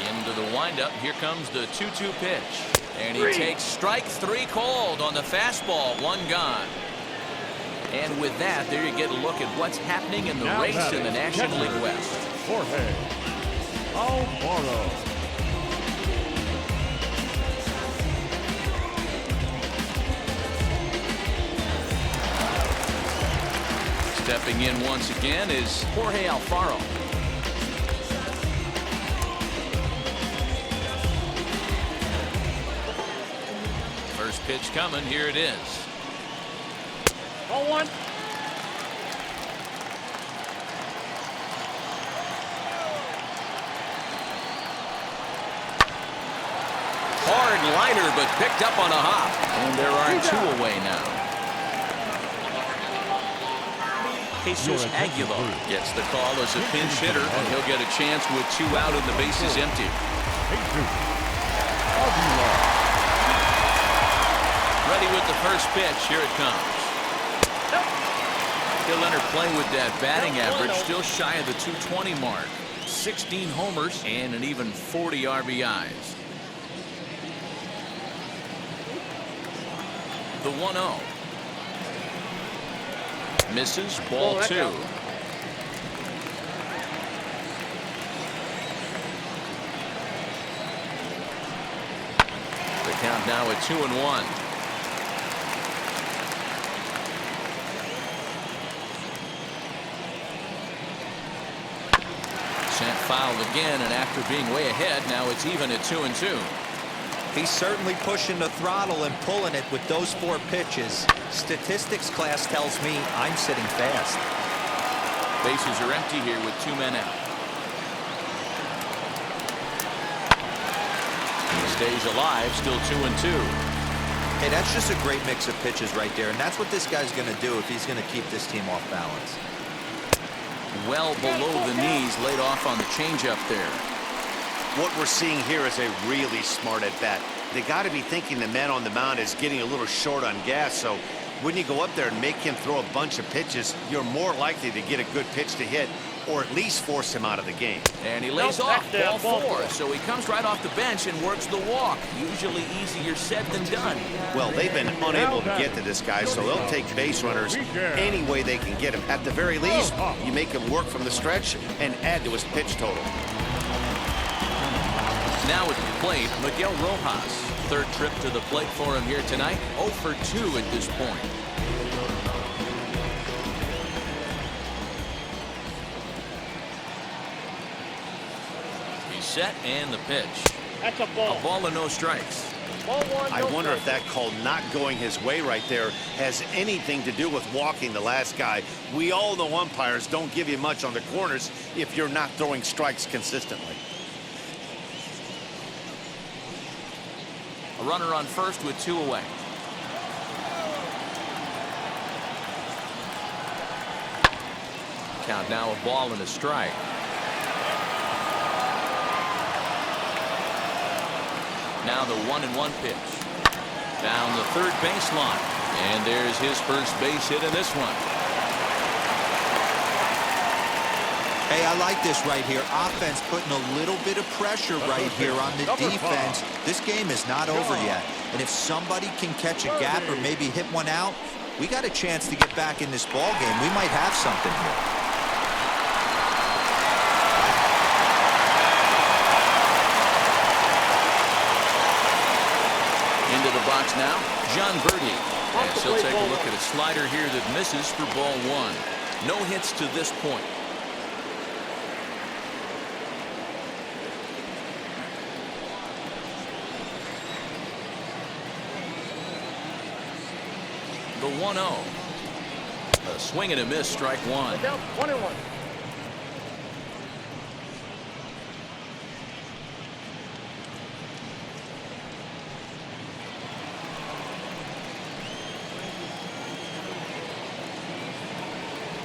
Into the windup. Here comes the 2-2 pitch. And he takes strike 3 called on the fastball. 1 gone. And with that, there you get a look at what's happening in the race in the National League West. Jorge Alvaro. Stepping in once again is Jorge Alfaro. First pitch coming. Here it is. Ball 1. Hard liner, but picked up on a hop. And there are 2 away now. Jesus Aguilar gets the call as a pinch hitter, and he'll get a chance with 2 out and the bases empty. Ready with the first pitch. Here it comes. He'll enter play with that batting average, still shy of the 220 mark. 16 homers and an even 40 RBIs. The 1-0. Misses, ball 2. The count now at 2-1. Sent foul again, and after being way ahead, now it's even at 2-2. He's certainly pushing the throttle and pulling it with those 4 pitches. Statistics class tells me I'm sitting fast. Bases are empty here with 2 men out. He stays alive, still 2-2. Hey, that's just a great mix of pitches right there, and that's what this guy's going to do if he's going to keep this team off balance. Well below the knees, laid off on the changeup there. What we're seeing here is a really smart at-bat. They got to be thinking the man on the mound is getting a little short on gas, so when you go up there and make him throw a bunch of pitches, you're more likely to get a good pitch to hit or at least force him out of the game. And he lays off ball 4, so he comes right off the bench and works the walk. Usually easier said than done. Well, they've been unable to get to this guy, so they'll take base runners any way they can get him. At the very least, you make him work from the stretch and add to his pitch total. Now at the plate, Miguel Rojas. 3rd trip to the plate for him here tonight. 0 for 2 at this point. He's set and the pitch. That's a ball. A ball and no strikes. Ball 1, I no wonder if strike. that call not going his way right there has anything to do with walking the last guy. We all know umpires don't give you much on the corners if you're not throwing strikes consistently. A runner on first with 2 away. Count now, a ball and a strike. Now the 1-1 pitch. Down the 3rd baseline. And there's his first base hit in this one. Hey, I like this right here. Offense putting a little bit of pressure right here on the defense. This game is not over yet. And if somebody can catch a gap or maybe hit one out, we got a chance to get back in this ball game. We might have something here. Into the box now, John Verdi. And he'll take a look at a slider here that misses for ball 1. No hits to this point. The 1-0. A swing and a miss, strike 1. Down 1-1.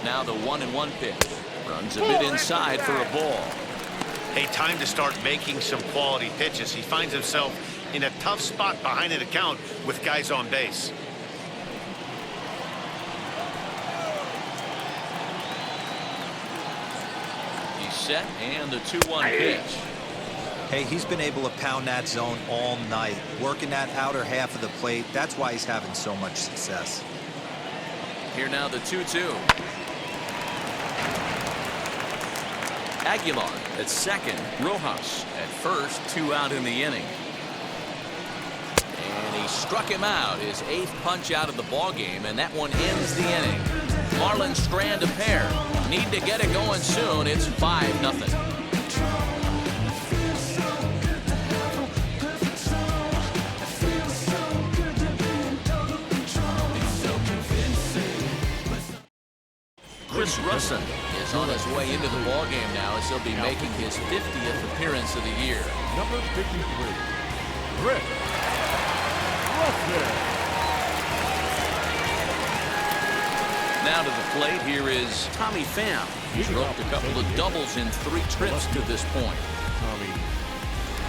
Now the 1-1 pitch. Runs a bit inside for a ball. Hey, time to start making some quality pitches. He finds himself in a tough spot behind an account with guys on base. He's set and the 2-1 pitch. Hey, he's been able to pound that zone all night, working that outer half of the plate. That's why he's having so much success. Here now the 2-2. Aguilar at second, Rojas at first, 2 out in the inning. And he struck him out, his 8th punch out of the ball game, and that one ends the inning. Marlins strand a pair. Need to get it going soon. It's 5-0. Chris Russin is on his way into the ballgame now as he'll be making his 50th appearance of the year. Number 53, Chris Russin. Now to the plate, here is Tommy Pham. He's roped a couple of doubles in 3 trips to this point. Tommy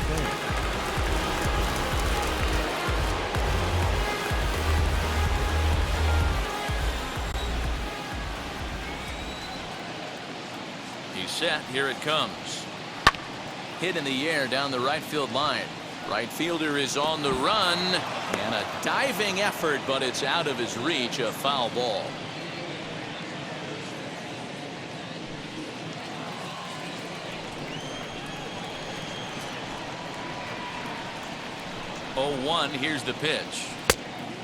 Pham. He's set. Here it comes. Hit in the air down the right field line. Right fielder is on the run. And a diving effort, but it's out of his reach. A foul ball. Oh, 1. Here's the pitch.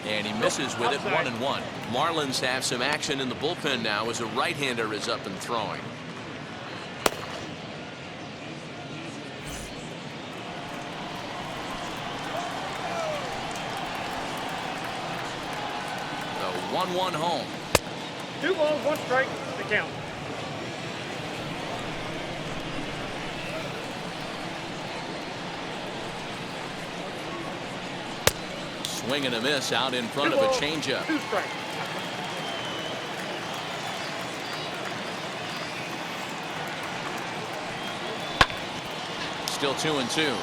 And he misses with it. 1-1. Marlins have some action in the bullpen now as a right-hander is up and throwing. 1-1 home. 2 balls, 1 strike, the count. Swing and a miss out in front 2 of a balls, changeup. 2 strikes. Still 2-2.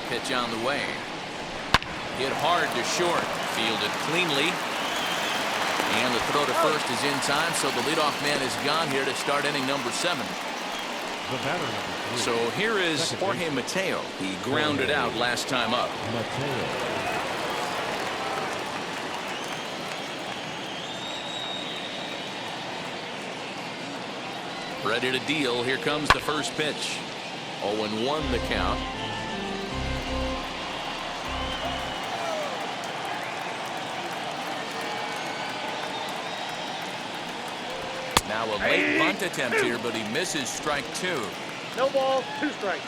Pitch on the way. Hit hard to short. Fielded cleanly. And the throw to first is in time, so the leadoff man is gone here to start inning number 7. The batter number 3. So here is Second Jorge Mateo. He grounded out last time up. Mateo. Ready to deal. Here comes the first pitch. 0-1 the count. Now a late bunt attempt here, but he misses strike 2. No balls, 2 strikes.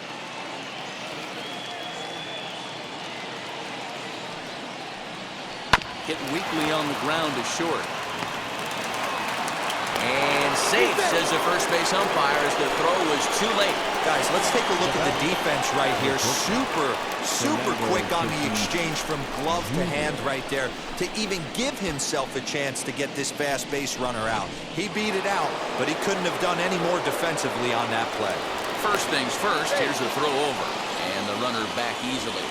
Hit weakly on the ground to short. And safe, says the first base umpire, as the throw was too late. Guys, let's take a look at the defense right here. Super quick on the exchange from glove to hand right there to even give himself a chance to get this fast base runner out. He beat it out, but he couldn't have done any more defensively on that play. First things first, here's a throw over. And the runner back easily.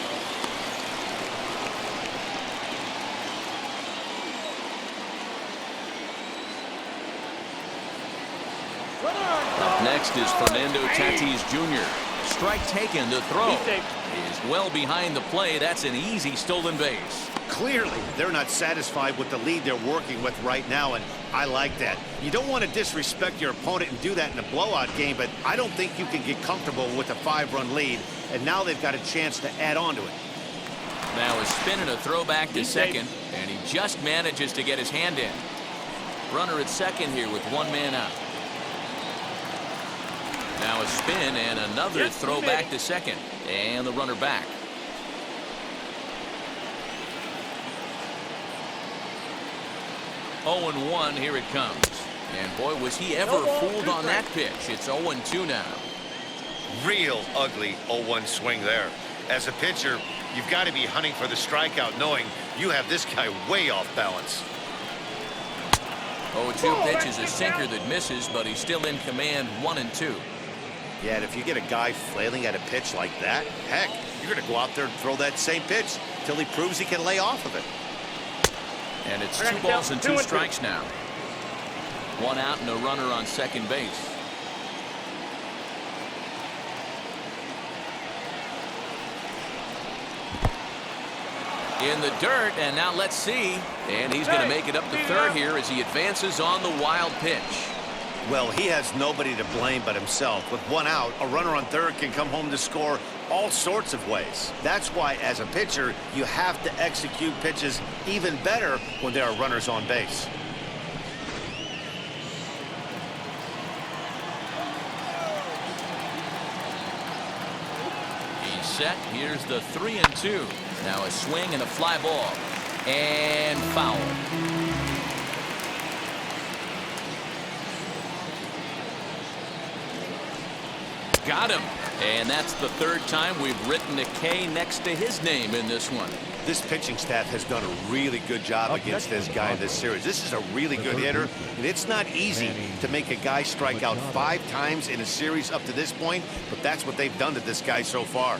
Up next is Fernando Tatis Jr. Strike taken. The throw is well behind the play. That's an easy stolen base. Clearly, they're not satisfied with the lead they're working with right now, and I like that. You don't want to disrespect your opponent and do that in a blowout game, but I don't think you can get comfortable with a 5-run lead, and now they've got a chance to add on to it. Now a spin and a throw back to second, and he just manages to get his hand in. Runner at second here with 1 man out. Now a spin and another throw back to second, and the runner back. Oh, 0-1, here it comes. And boy, was he ever fooled on that pitch. It's 0-2 now. Real ugly 0-1 swing there. As a pitcher, you've got to be hunting for the strikeout, knowing you have this guy way off balance. 0-2 pitch is a sinker that misses, but he's still in command. 1-2. Yeah, and if you get a guy flailing at a pitch like that, heck, you're going to go out there and throw that same pitch till he proves he can lay off of it. And it's 2 balls and 2 strikes now. 1 out and a runner on second base. In the dirt, and now let's see. And he's going to make it up to third here as he advances on the wild pitch. Well, he has nobody to blame but himself. With 1 out, a runner on third can come home to score all sorts of ways. That's why, as a pitcher, you have to execute pitches even better when there are runners on base. He's set. Here's the 3-2. Now a swing and a fly ball. And foul. Got him. And that's the 3rd time we've written a K next to his name in this one. This pitching staff has done a really good job against this guy in this series. This is a really good hitter, and it's not easy to make a guy strike out 5 times in a series up to this point, but that's what they've done to this guy so far.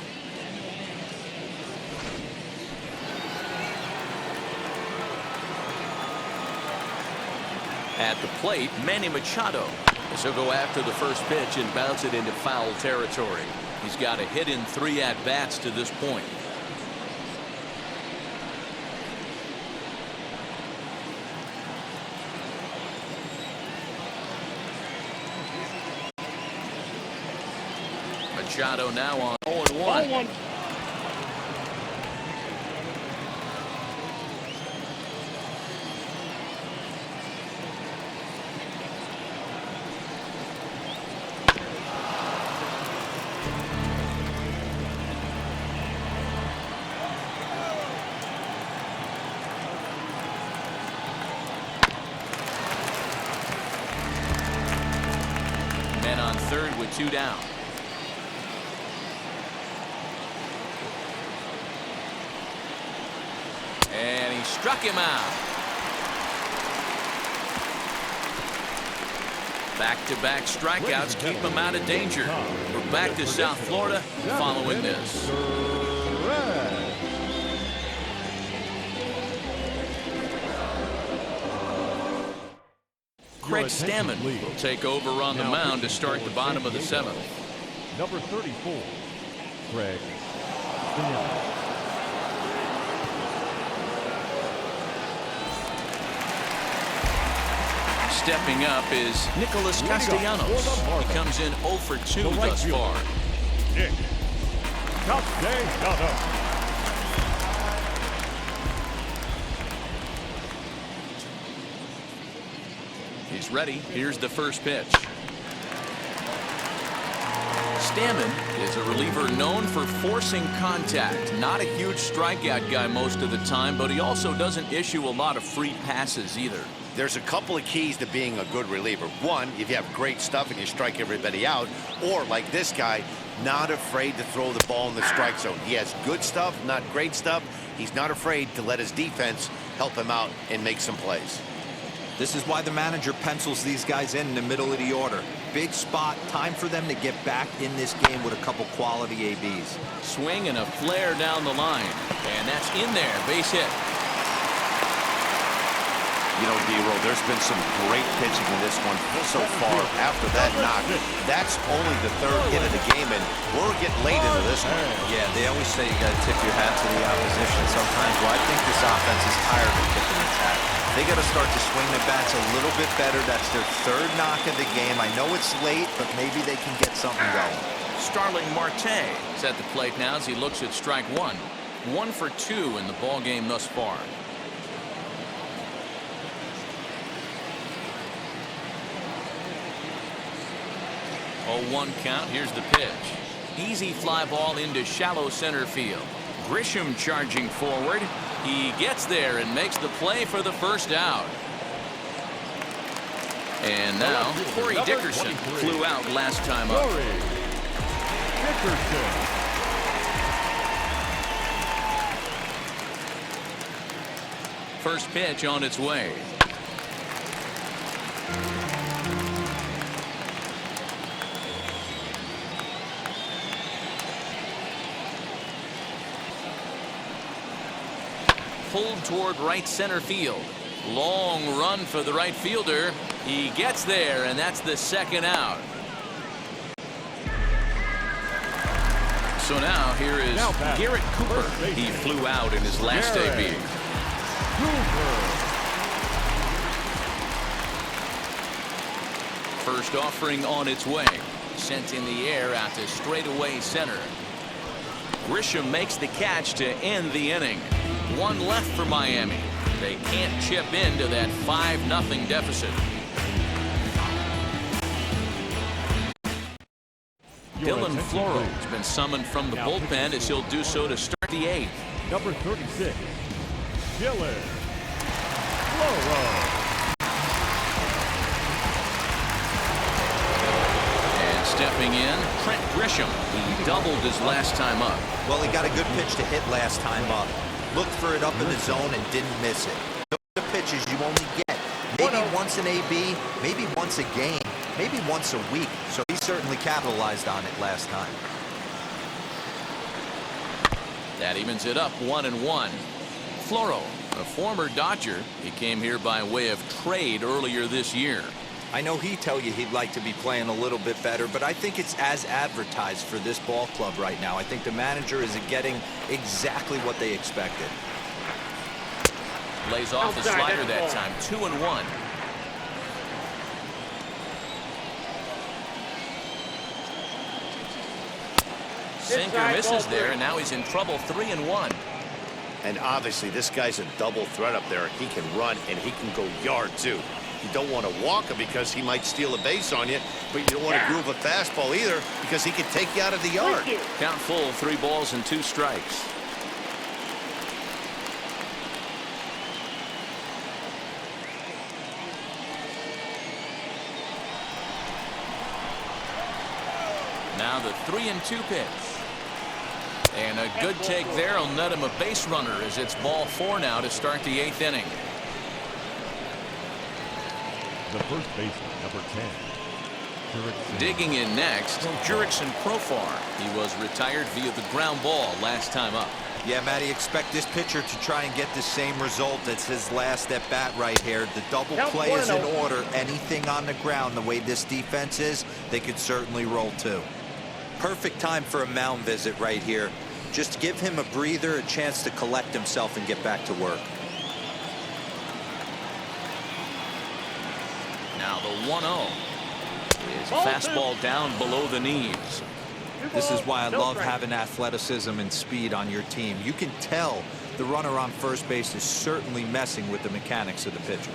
At the plate, Manny Machado. He'll go after the first pitch and bounce it into foul territory. He's got a hit in 3 at-bats to this point. Machado now on 0-1. 0-1. 2 down. And he struck him out. Back-to-back strikeouts keep him out of danger. We're back to South Florida following this. Craig Stammen will take over on the mound to start the bottom of the 7th. Number 34, Craig Stammen. Stepping up is Nicholas Castellanos. He comes in 0 for 2 thus far. Nick Castellanos. He's ready. Here's the first pitch. Stammen is a reliever known for forcing contact. Not a huge strikeout guy most of the time, but he also doesn't issue a lot of free passes either. There's a couple of keys to being a good reliever. One, if you have great stuff and you strike everybody out, or like this guy, not afraid to throw the ball in the strike zone. He has good stuff, not great stuff. He's not afraid to let his defense help him out and make some plays. This is why the manager pencils these guys in the middle of the order. Big spot, time for them to get back in this game with a couple quality ABs. Swing and a flare down the line. And that's in there. Base hit. You know, D-Roll, there's been some great pitching in this one so far. After that knock, that's only the 3rd hit of the game, and we're getting late into this one. Yeah, they always say you got to tip your hat to the opposition sometimes. Well, I think this offense is tired of tipping its hat. They got to start to swing the bats a little bit better. That's their 3rd knock of the game. I know it's late, but maybe they can get something going. Starling Marte is at the plate now as he looks at strike 1. 1 for 2 in the ball game thus far. 0-1 count. Here's the pitch. Easy fly ball into shallow center field. Grisham charging forward. He gets there and makes the play for the first out. And now Corey Dickerson flew out last time up. Dickerson. First pitch on its way. Pulled toward right center field. Long run for the right fielder. He gets there, and that's the 2nd out. So now here is Garrett Cooper. He flew out in his last AB. First offering on its way. Sent in the air out to straightaway center. Grisham makes the catch to end the inning. 1 left for Miami. They can't chip into that 5-0 deficit. Dylan Floro has been summoned from the bullpen as he'll do so to start the 8th. Number 36, Dylan Floro. And stepping in, Trent Grisham. He doubled his last time up. Well, he got a good pitch to hit last time up. Looked for it up in the zone and didn't miss it. Those are pitches you only get maybe once an AB, maybe once a game, maybe once a week. So he certainly capitalized on it last time. That evens it up 1-1. Floro, a former Dodger, he came here by way of trade earlier this year. I know he'd tell you he'd like to be playing a little bit better, but I think it's as advertised for this ball club right now. I think the manager is getting exactly what they expected. Lays off the slider that time. 2-1. Sinker misses there, and now he's in trouble. 3-1. And obviously, this guy's a double threat up there. He can run, and he can go yard, too. You don't want to walk him because he might steal a base on you, but you don't want to groove a fastball either because he can take you out of the yard. Count full, 3 balls and 2 strikes. Now the 3-2 pitch. And a good take there will net him a base runner as it's ball 4 now to start the 8th inning. The first baseman, number 10. Digging in next, Jurickson Profar. He was retired via the ground ball last time up. Yeah, Matty, expect this pitcher to try and get the same result as his last at bat right here. The double play is in order. Anything on the ground, the way this defense is, they could certainly roll too. Perfect time for a mound visit right here. Just give him a breather, a chance to collect himself and get back to work. Now the 1-0. His fastball down below the knees. This is why I love having athleticism and speed on your team. You can tell the runner on first base is certainly messing with the mechanics of the pitcher.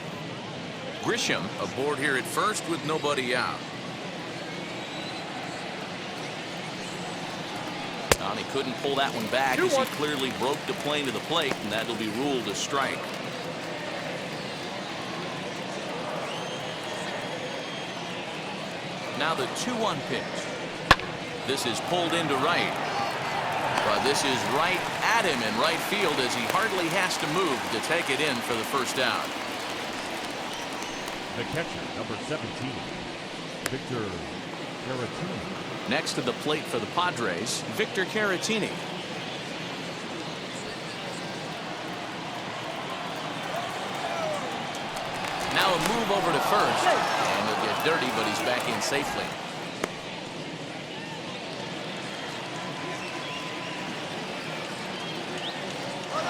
Grisham aboard here at first with nobody out. He couldn't pull that one back as he clearly broke the plane to the plate, and that'll be ruled a strike. Now the 2-1 pitch. This is pulled into right. But this is right at him in right field as he hardly has to move to take it in for the first out. The catcher, number 17, Victor Caratini. Next to the plate for the Padres, Victor Caratini. Now a move over to first, and he'll get dirty, but he's back in safely.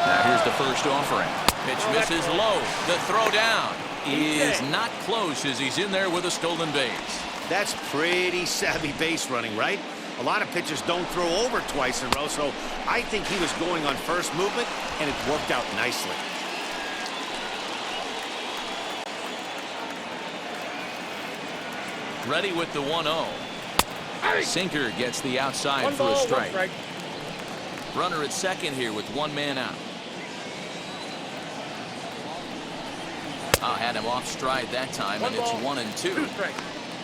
Now here's the first offering. Pitch misses low. The throw down is not close as he's in there with a stolen base. That's pretty savvy base running, right? A lot of pitchers don't throw over twice in a row, so I think he was going on first movement, and it worked out nicely. Ready with the 1-0. Sinker gets the outside for a strike. Runner at second here with 1 man out. Had him off stride that time, and it's 1-2.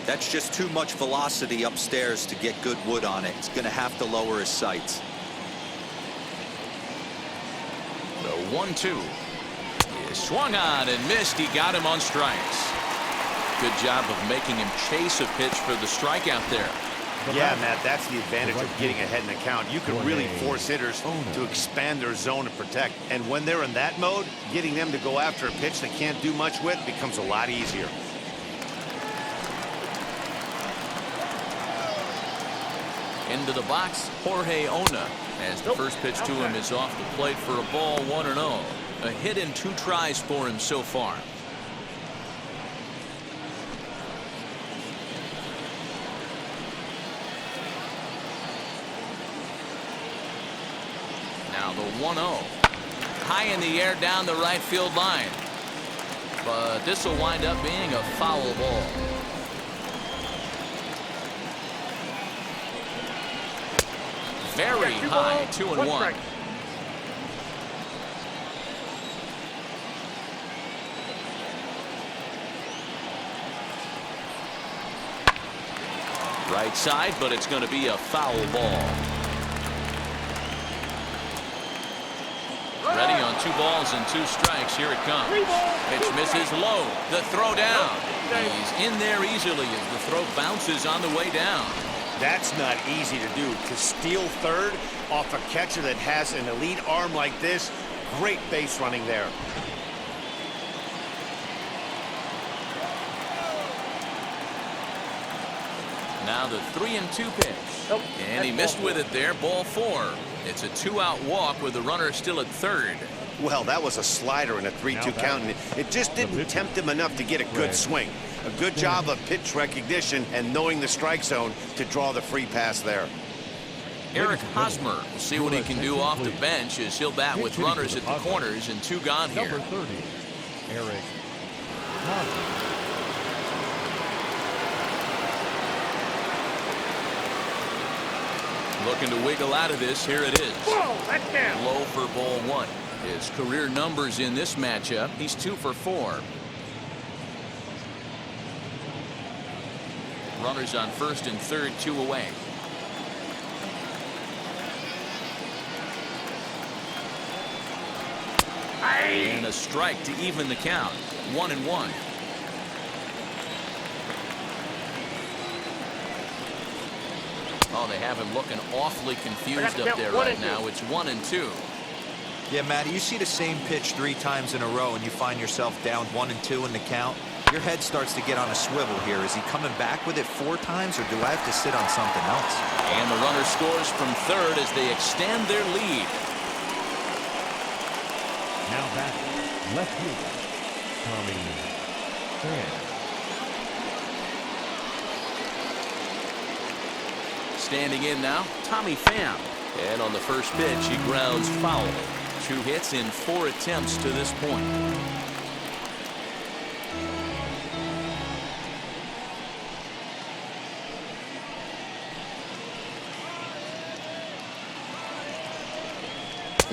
That's just too much velocity upstairs to get good wood on it. He's going to have to lower his sights. The 1-2 is swung on and missed. He got him on strikes. Good job of making him chase a pitch for the strikeout there. Yeah, Matt, that's the advantage of getting ahead in the count. You can really force hitters to expand their zone and protect. And when they're in that mode, getting them to go after a pitch they can't do much with becomes a lot easier. Into the box, Jorge Ona, as the first pitch to him is off the plate for a ball, 1-0. A hit in 2 tries for him so far. Now the 1-0. High in the air down the right field line. But this will wind up being a foul ball. Very high, 2-1. Right side, but it's going to be a foul ball. Ready on 2 balls and 2 strikes. Here it comes. Pitch misses low. The throw down. He's in there easily as the throw bounces on the way down. That's not easy to do. To steal third off a catcher that has an elite arm like this, great base running there. Now the 3-2 pitch. And he missed with it there. Ball 4. It's a 2-out walk with the runner still at third. Well, that was a slider in a 3-2 count, and it just didn't tempt him enough to get a good swing. A good job of pitch recognition and knowing the strike zone to draw the free pass there. Eric Hosmer will see what he can do off the bench as he'll bat with runners at the corners and 2 gone here. Number 30, Eric Hosmer. Looking to wiggle out of this. Here it is. Low for ball 1. His career numbers in this matchup. He's 2 for 4. Runners on first and third, 2 away. And a strike to even the count. 1-1. Oh, they have him looking awfully confused up there right now. It's 1-2. Yeah, Matty, you see the same pitch 3 times in a row and you find yourself down 1-2 in the count. Your head starts to get on a swivel here. Is he coming back with it 4 times, or do I have to sit on something else? And the runner scores from third as they extend their lead. Now back, left fielder, Tommy Pham. Standing in now, Tommy Pham. And on the first pitch, he grounds foul. 2 hits in 4 attempts to this point.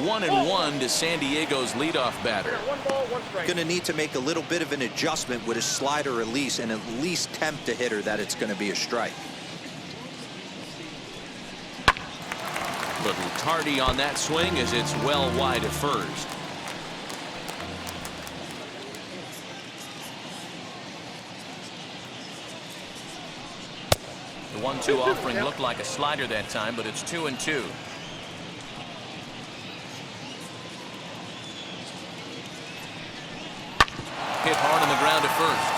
One and one to San Diego's leadoff batter. 1 ball, 1 strike. Going to need to make a little bit of an adjustment with his slider release and at least tempt the hitter that it's going to be a strike. Little tardy on that swing as it's well wide of first. The 1-2 offering looked like a slider that time, but it's 2-2. Hit hard on the ground at first.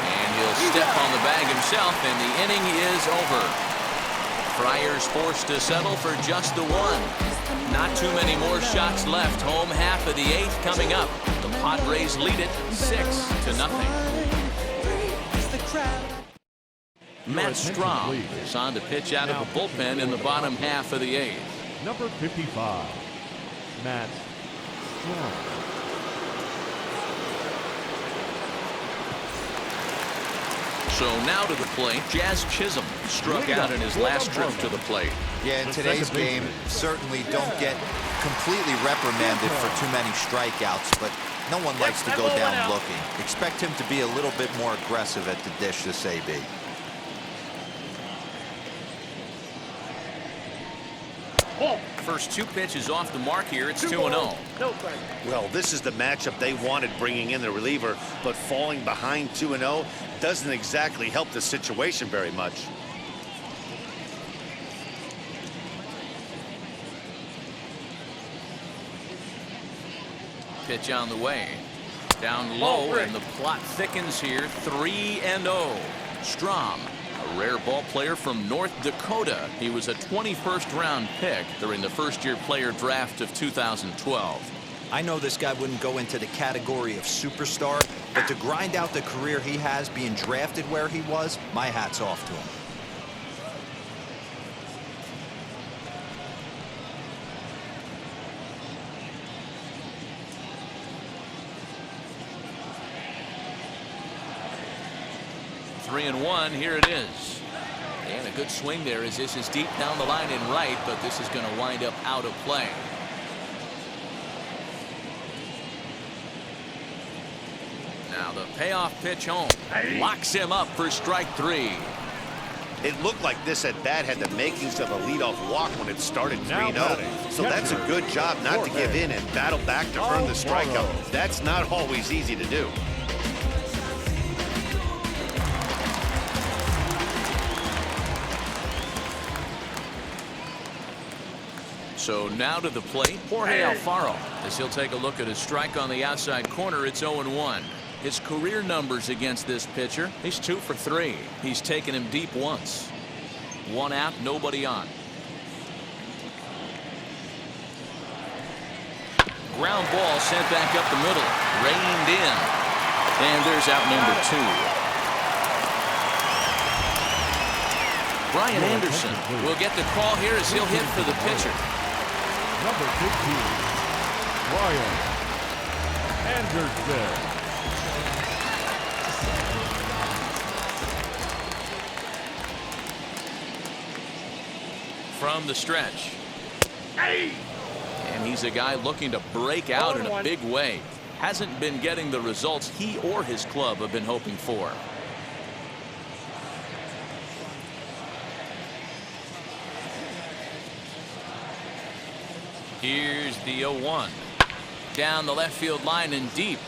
And he'll step on the bag himself, and the inning is over. Friars forced to settle for just the 1. Not too many more shots left. Home half of the 8th coming up. The Padres lead it 6-0. Matt Strahm is on to pitch out of the bullpen in the bottom half of the 8th. Number 55, Matt Strahm. So now to the plate, Jazz Chisholm struck out in his last trip to the plate. Yeah, in today's game, certainly don't get completely reprimanded for too many strikeouts, but no one likes to go down looking. Expect him to be a little bit more aggressive at the dish this AB. First 2 pitches off the mark here. It's 2-0. No strike. Well, this is the matchup they wanted, bringing in the reliever, but falling behind 2-0 doesn't exactly help the situation very much. Pitch on the way. Down low, and the plot thickens here. 3-0. Strahm, a rare ball player from North Dakota. He was a 21st round pick during the first-year player draft of 2012. I know this guy wouldn't go into the category of superstar, but to grind out the career he has being drafted where he was, my hat's off to him. Three and one, here it is. And a good swing there as this is deep down the line and right, but this is going to wind up out of play. Now the payoff pitch home. Locks him up for strike 3. It looked like this at bat had the makings of a leadoff walk when it started 3-0. So that's a good job not to give in and battle back to earn the strikeout. That's not always easy to do. So now to the plate, Jorge Alfaro, as he'll take a look at his strike on the outside corner. It's 0-1. His career numbers against this pitcher, he's 2 for 3. He's taken him deep once. 1 out, nobody on. Ground ball sent back up the middle, reined in, and there's out number 2. Brian Anderson will get the call here as he'll hit for the pitcher. Number 15, Brian Anderson. From the stretch. And he's a guy looking to break out in a big way. Hasn't been getting the results he or his club have been hoping for. Here's the 0-1. down the left field line and deep.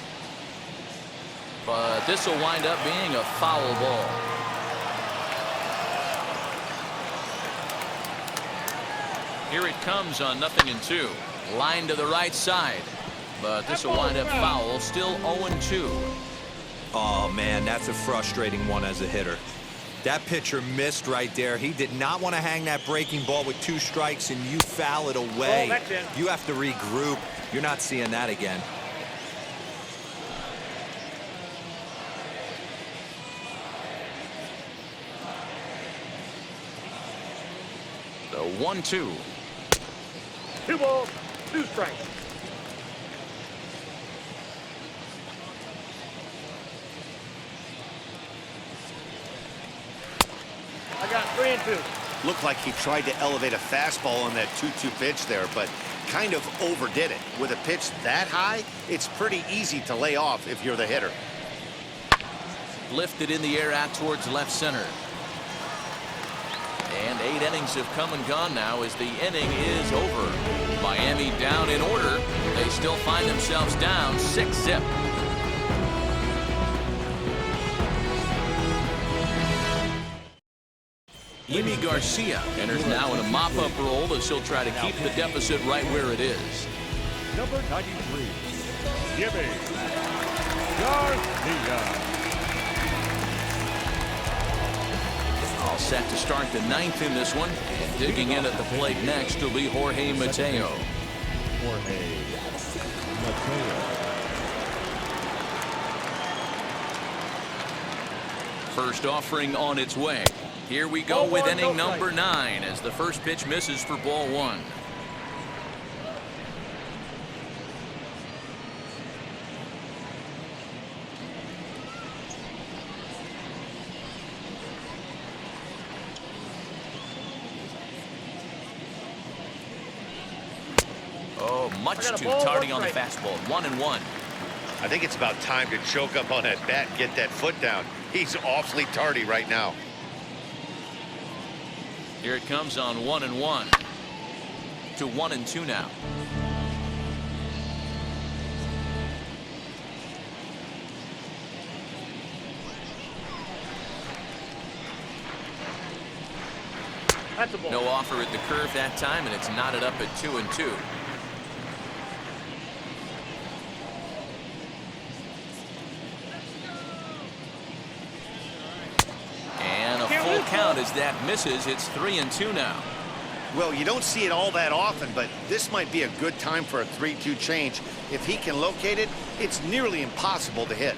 But this will wind up being a foul ball. Here it comes on 0-2. Line to the right side. But this will wind up foul. Still 0-2. Oh, man, that's a frustrating one as a hitter. That pitcher missed right there. He did not want to hang that breaking ball with 2 strikes, and you foul it away. That's in. You have to regroup. You're not seeing that again. The 1-2. 2 balls, 2 strikes. I got 3 and 2. Looked like he tried to elevate a fastball on that 2-2 pitch there, but kind of overdid it. With a pitch that high, it's pretty easy to lay off if you're the hitter. Lifted in the air out towards left center. And 8 innings have come and gone now as the inning is over. Miami down in order. They still find themselves down 6-zip. Yimi Garcia enters now in a mop-up role as he'll try to keep the deficit right where it is. Number 93, Yimi Garcia. All set to start the 9th in this one. And digging in at the plate next will be Jorge Mateo. Jorge Mateo. First offering on its way. Here we go with inning number 9 as the first pitch misses for ball 1. Oh, much too tardy on the fastball. 1-1. I think it's about time to choke up on that bat and get that foot down. He's awfully tardy right now. Here it comes on 1-1 to 1-2 now. That's a ball. No offer at the curve that time, and it's knotted up at 2-2. And a full count as that misses. It's 3-2 now. Well, you don't see it all that often, but this might be a good time for a 3-2 change. If he can locate it, it's nearly impossible to hit.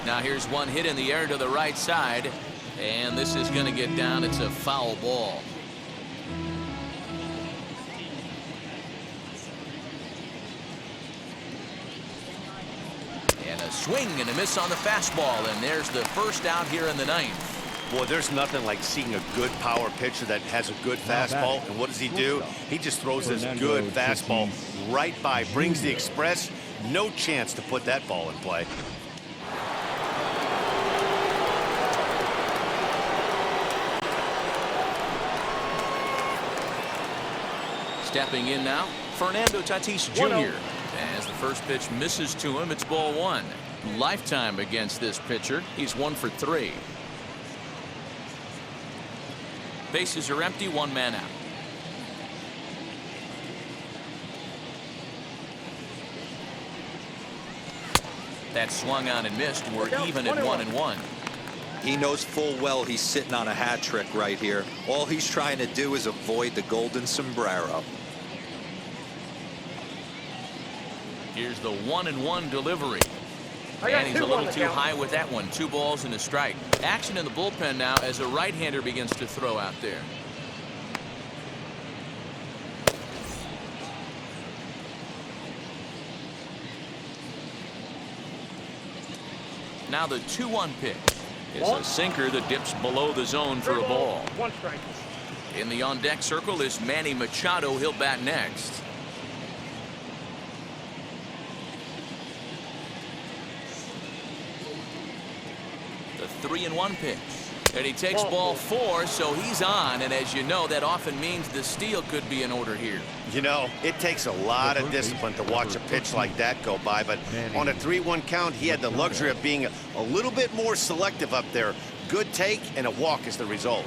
Now here's one hit in the air to the right side, and this is going to get down. It's a foul ball. And a swing and a miss on the fastball, and there's the first out here in the 9th. Boy, there's nothing like seeing a good power pitcher that has a good fastball. And what does he do? He just throws this good fastball right by, brings the express. No chance to put that ball in play. Stepping in now, Fernando Tatis Jr. As the first pitch misses to him, it's ball 1. Lifetime against this pitcher. He's 1 for 3. Bases are empty, 1 man out. That swung on and missed. We're even at 1-1. He knows full well he's sitting on a hat trick right here. All he's trying to do is avoid the golden sombrero. Here's the 1-1 delivery. And he's a little too high with that one. 2 balls and a strike. Action in the bullpen now as a right-hander begins to throw out there. Now the 2-1 pitch. It's a sinker that dips below the zone for a ball. 1 strike. In the on-deck circle is Manny Machado. He'll bat next. The 3-1 pitch. And he takes ball 4, so he's on. And as you know, that often means the steal could be in order here. You know, it takes a lot of discipline to watch a pitch like that go by, but on a 3-1 count, he had the luxury of being a little bit more selective up there. Good take and a walk is the result.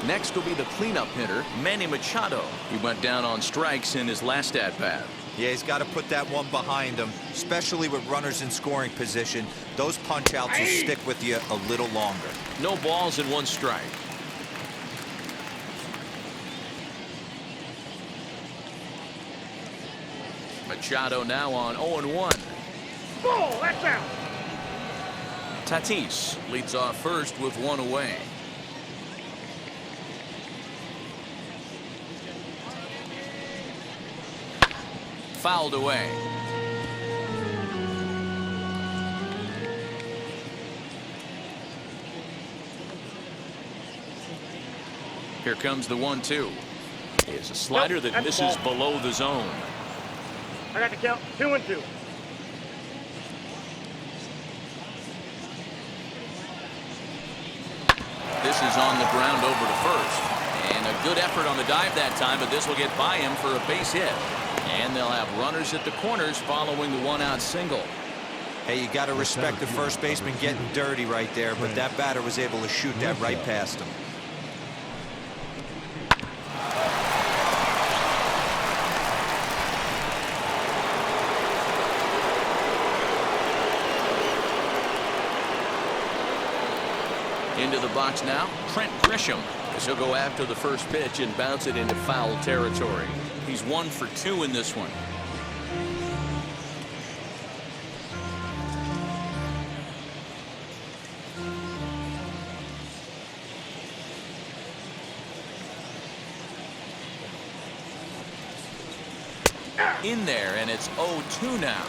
Next will be the cleanup hitter, Manny Machado. He went down on strikes in his last at-bat. Yeah, he's got to put that one behind him, especially with runners in scoring position. Those punch-outs will stick with you a little longer. No balls and 1 strike. Machado now on 0-1. Ball, that's out. Tatis leads off first with 1 away. Fouled away. Here comes the 1-2. It's a slider that misses below the zone. I got the count 2-2. This is on the ground over to first. And a good effort on the dive that time, but this will get by him for a base hit. And they'll have runners at the corners following the 1-out single. Hey, you got to respect the first baseman getting dirty right there, but that batter was able to shoot that right past him. Into the box now, Trent Grisham, as he'll go after the first pitch and bounce it into foul territory. He's 1 for 2 in this one. In there, and it's 0-2 now.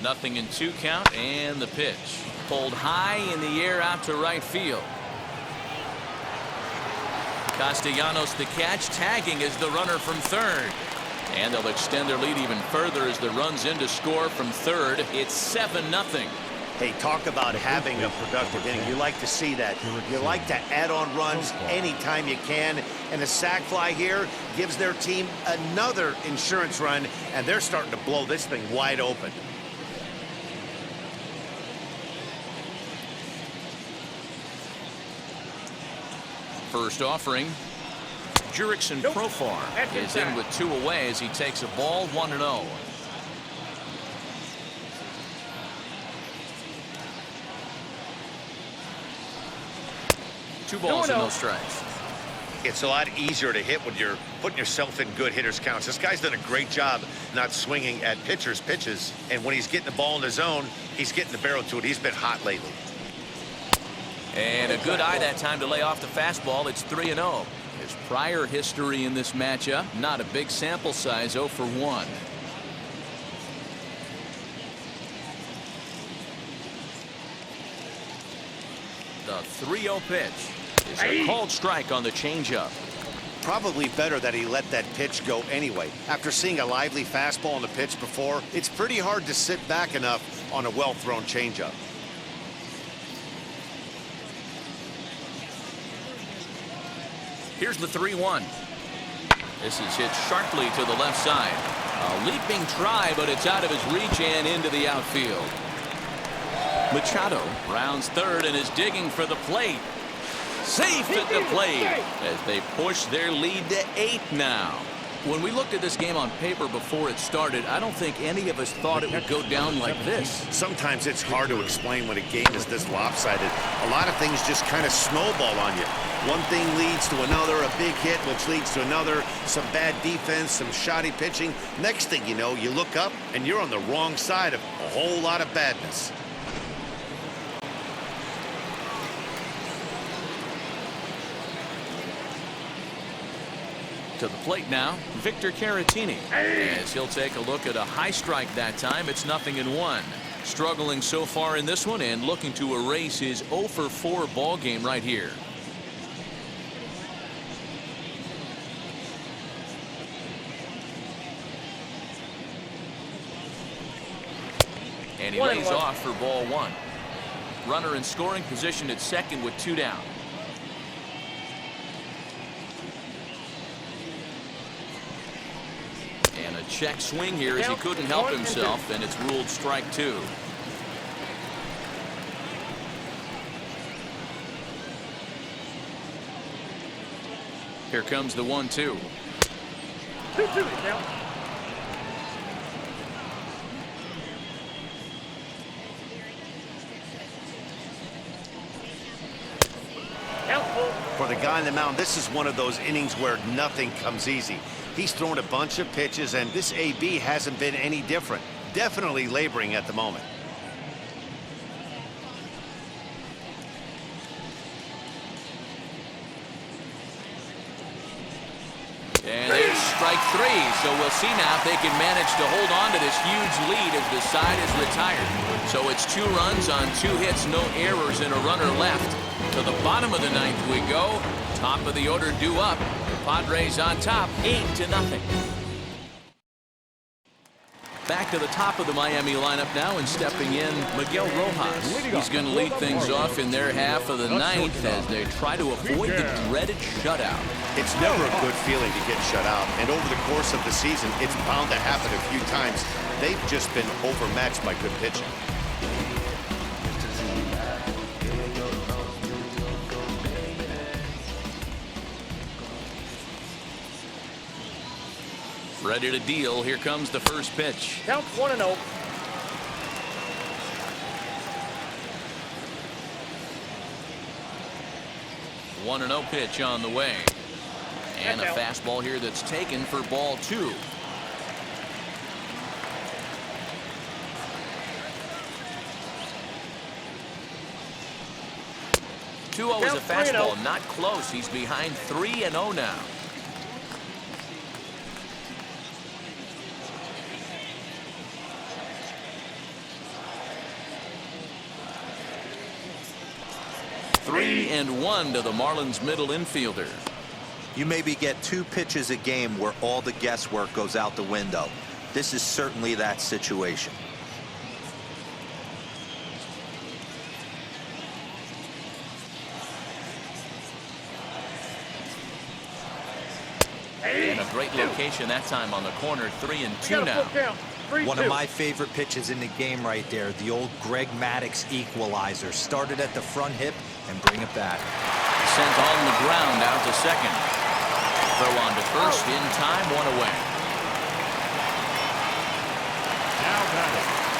Nothing in 2 count, and the pitch. Pulled high in the air out to right field. Castellanos the catch, tagging as the runner from third. And they'll extend their lead even further as the runs in to score from third. It's 7-0. Hey, talk about having a productive inning. You like to see that. You like to add on runs anytime you can. And the sac fly here gives their team another insurance run, and they're starting to blow this thing wide open. First offering, Jurickson Profar is in with 2 away as he takes a ball 1-0. Two balls and no strikes. It's a lot easier to hit when you're putting yourself in good hitters' counts. This guy's done a great job not swinging at pitchers' pitches, and when he's getting the ball in the zone, he's getting the barrel to it. He's been hot lately. And a good eye that time to lay off the fastball. It's 3-0. His prior history in this matchup, not a big sample size, 0 for 1. The 3-0 pitch is a called strike on the changeup. Probably better that he let that pitch go anyway. After seeing a lively fastball on the pitch before, it's pretty hard to sit back enough on a well-thrown changeup. Here's the 3-1. This is hit sharply to the left side. A leaping try, but it's out of his reach and into the outfield. Machado rounds third and is digging for the plate. Safe at the plate as they push their lead to 8 now. When we looked at this game on paper before it started, I don't think any of us thought it would go down like this. Sometimes it's hard to explain when a game is this lopsided. A lot of things just kind of snowball on you. One thing leads to another, a big hit, which leads to another, some bad defense, some shoddy pitching. Next thing you know, you look up and you're on the wrong side of a whole lot of badness. To the plate now, Victor Caratini. As he'll take a look at a high strike that time, it's 0-1. Struggling so far in this one and looking to erase his 0 for 4 ball game right here. And he lays off for ball one. Runner in scoring position at second with 2 down. And a check swing here as he couldn't help himself, and it's ruled strike 2. Here comes the 1-2. 2-2 count. For the guy on the mound, this is one of those innings where nothing comes easy. He's thrown a bunch of pitches, and this AB hasn't been any different. Definitely laboring at the moment. And there's strike 3. So we'll see now if they can manage to hold on to this huge lead as the side is retired. So it's 2 runs on 2 hits, no errors, and a runner left. To the bottom of the 9th we go. Top of the order due up. Padres on top, 8-0. Back to the top of the Miami lineup now, and stepping in, Miguel Rojas. He's going to lead things off in their half of the 9th as they try to avoid the dreaded shutout. It's never a good feeling to get shut out, and over the course of the season, it's bound to happen a few times. They've just been overmatched by good pitching. Ready to deal. Here comes the first pitch. Count 1-0. One 1-0 pitch on the way. And a fastball here that's taken for ball 2. Two-0 is a fastball, not close. He's behind 3-0 now. Three and 1 to the Marlins middle infielder. You maybe get 2 pitches a game where all the guesswork goes out the window. This is certainly that situation. And a great location that time on the corner. 3-2 now. One of my favorite pitches in the game right there. The old Greg Maddux equalizer. Started at the front hip and bring it back. Sent on the ground out to second. Throw on to first in time, 1 away.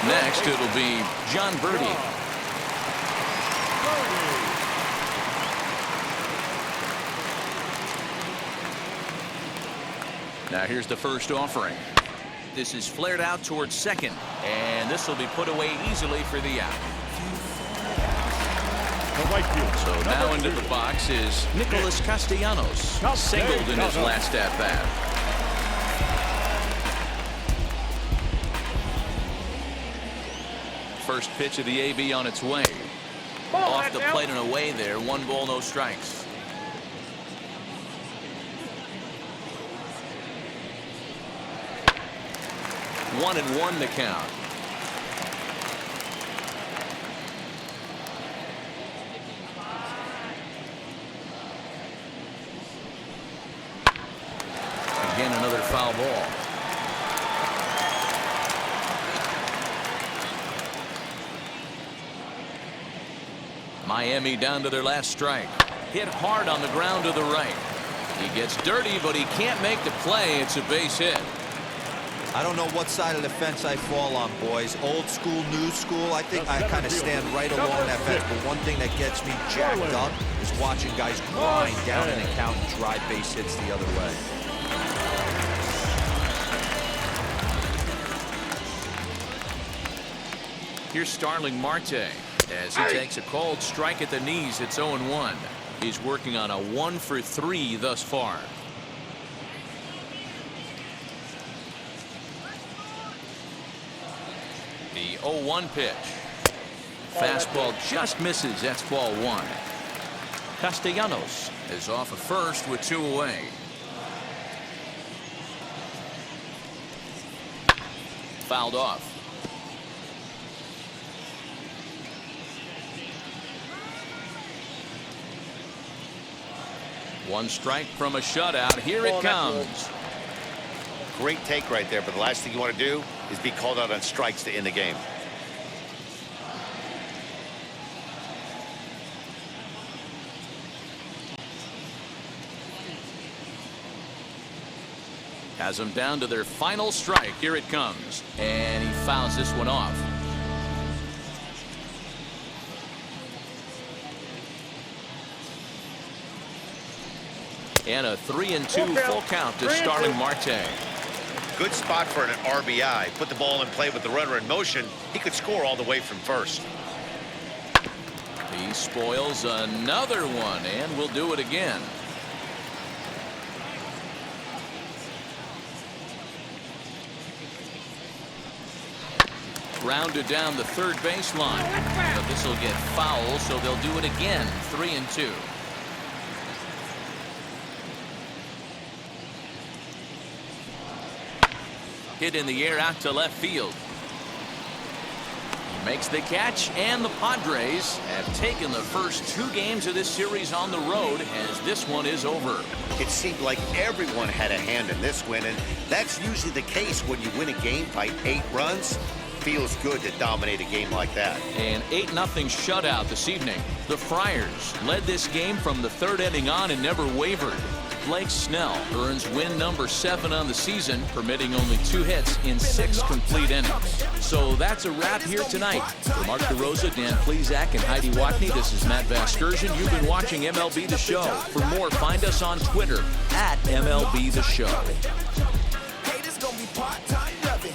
Next it'll be John Birdie. Now here's the first offering. This is flared out towards second, and this will be put away easily for the out. So now into the box is Nicholas Castellanos, singled in his last at bat. First pitch of the AB on its way. Off the plate and away there. 1 ball, no strikes. One and 1 to count. Again, another foul ball. Miami down to their last strike. Hit hard on the ground to the right. He gets dirty, but he can't make the play. It's a base hit. I don't know what side of the fence I fall on, boys. Old school, new school. I think I kind of stand right along that fence. But one thing that gets me jacked up is watching guys grind down an account and drive base hits the other way. Here's Starling Marte as he takes a cold strike at the knees. It's 0-1. He's working on a 1 for 3 thus far. The 0-1 pitch. Fastball just misses. That's ball 1. Castellanos is off at first with 2 away. Fouled off. One strike from a shutout. Here it comes. Great take right there, but the last thing you want to do is be called out on strikes to end the game. Has them down to their final strike. Here it comes. And he fouls this one off. And a 3-2 full count to Starling Marte. Good spot for an RBI. Put the ball in play with the runner in motion. He could score all the way from first. He spoils another one, and will do it again. Grounded down the third baseline. But this will get foul, so they'll do it again. 3-2. Hit in the air out to left field. Makes the catch, and the Padres have taken the first 2 games of this series on the road as this one is over. It seemed like everyone had a hand in this win, and that's usually the case when you win a game by 8 runs. Feels good to dominate a game like that. An 8-0 shutout this evening. The Friars led this game from the 3rd inning on and never wavered. Blake Snell earns win number 7 on the season, permitting only 2 hits in 6 complete innings. So that's a wrap here tonight. For Mark DeRosa, Dan Plesac, and Heidi Watney, this is Matt Vasgersian. You've been watching MLB The Show. For more, find us on Twitter at MLB The Show. Haters gonna be part-time loving.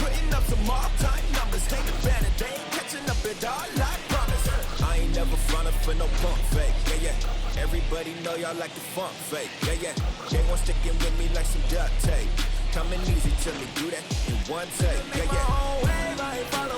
Putting up some all-time numbers. Hate the banner, they ain't catching up at all, I promise. I ain't never frontin' for no pump fake. Yeah, yeah. Everybody know y'all like the funk fake. Yeah, yeah. They want sticking with me like some duct tape. Coming easy to me, do that in one take. Yeah, yeah.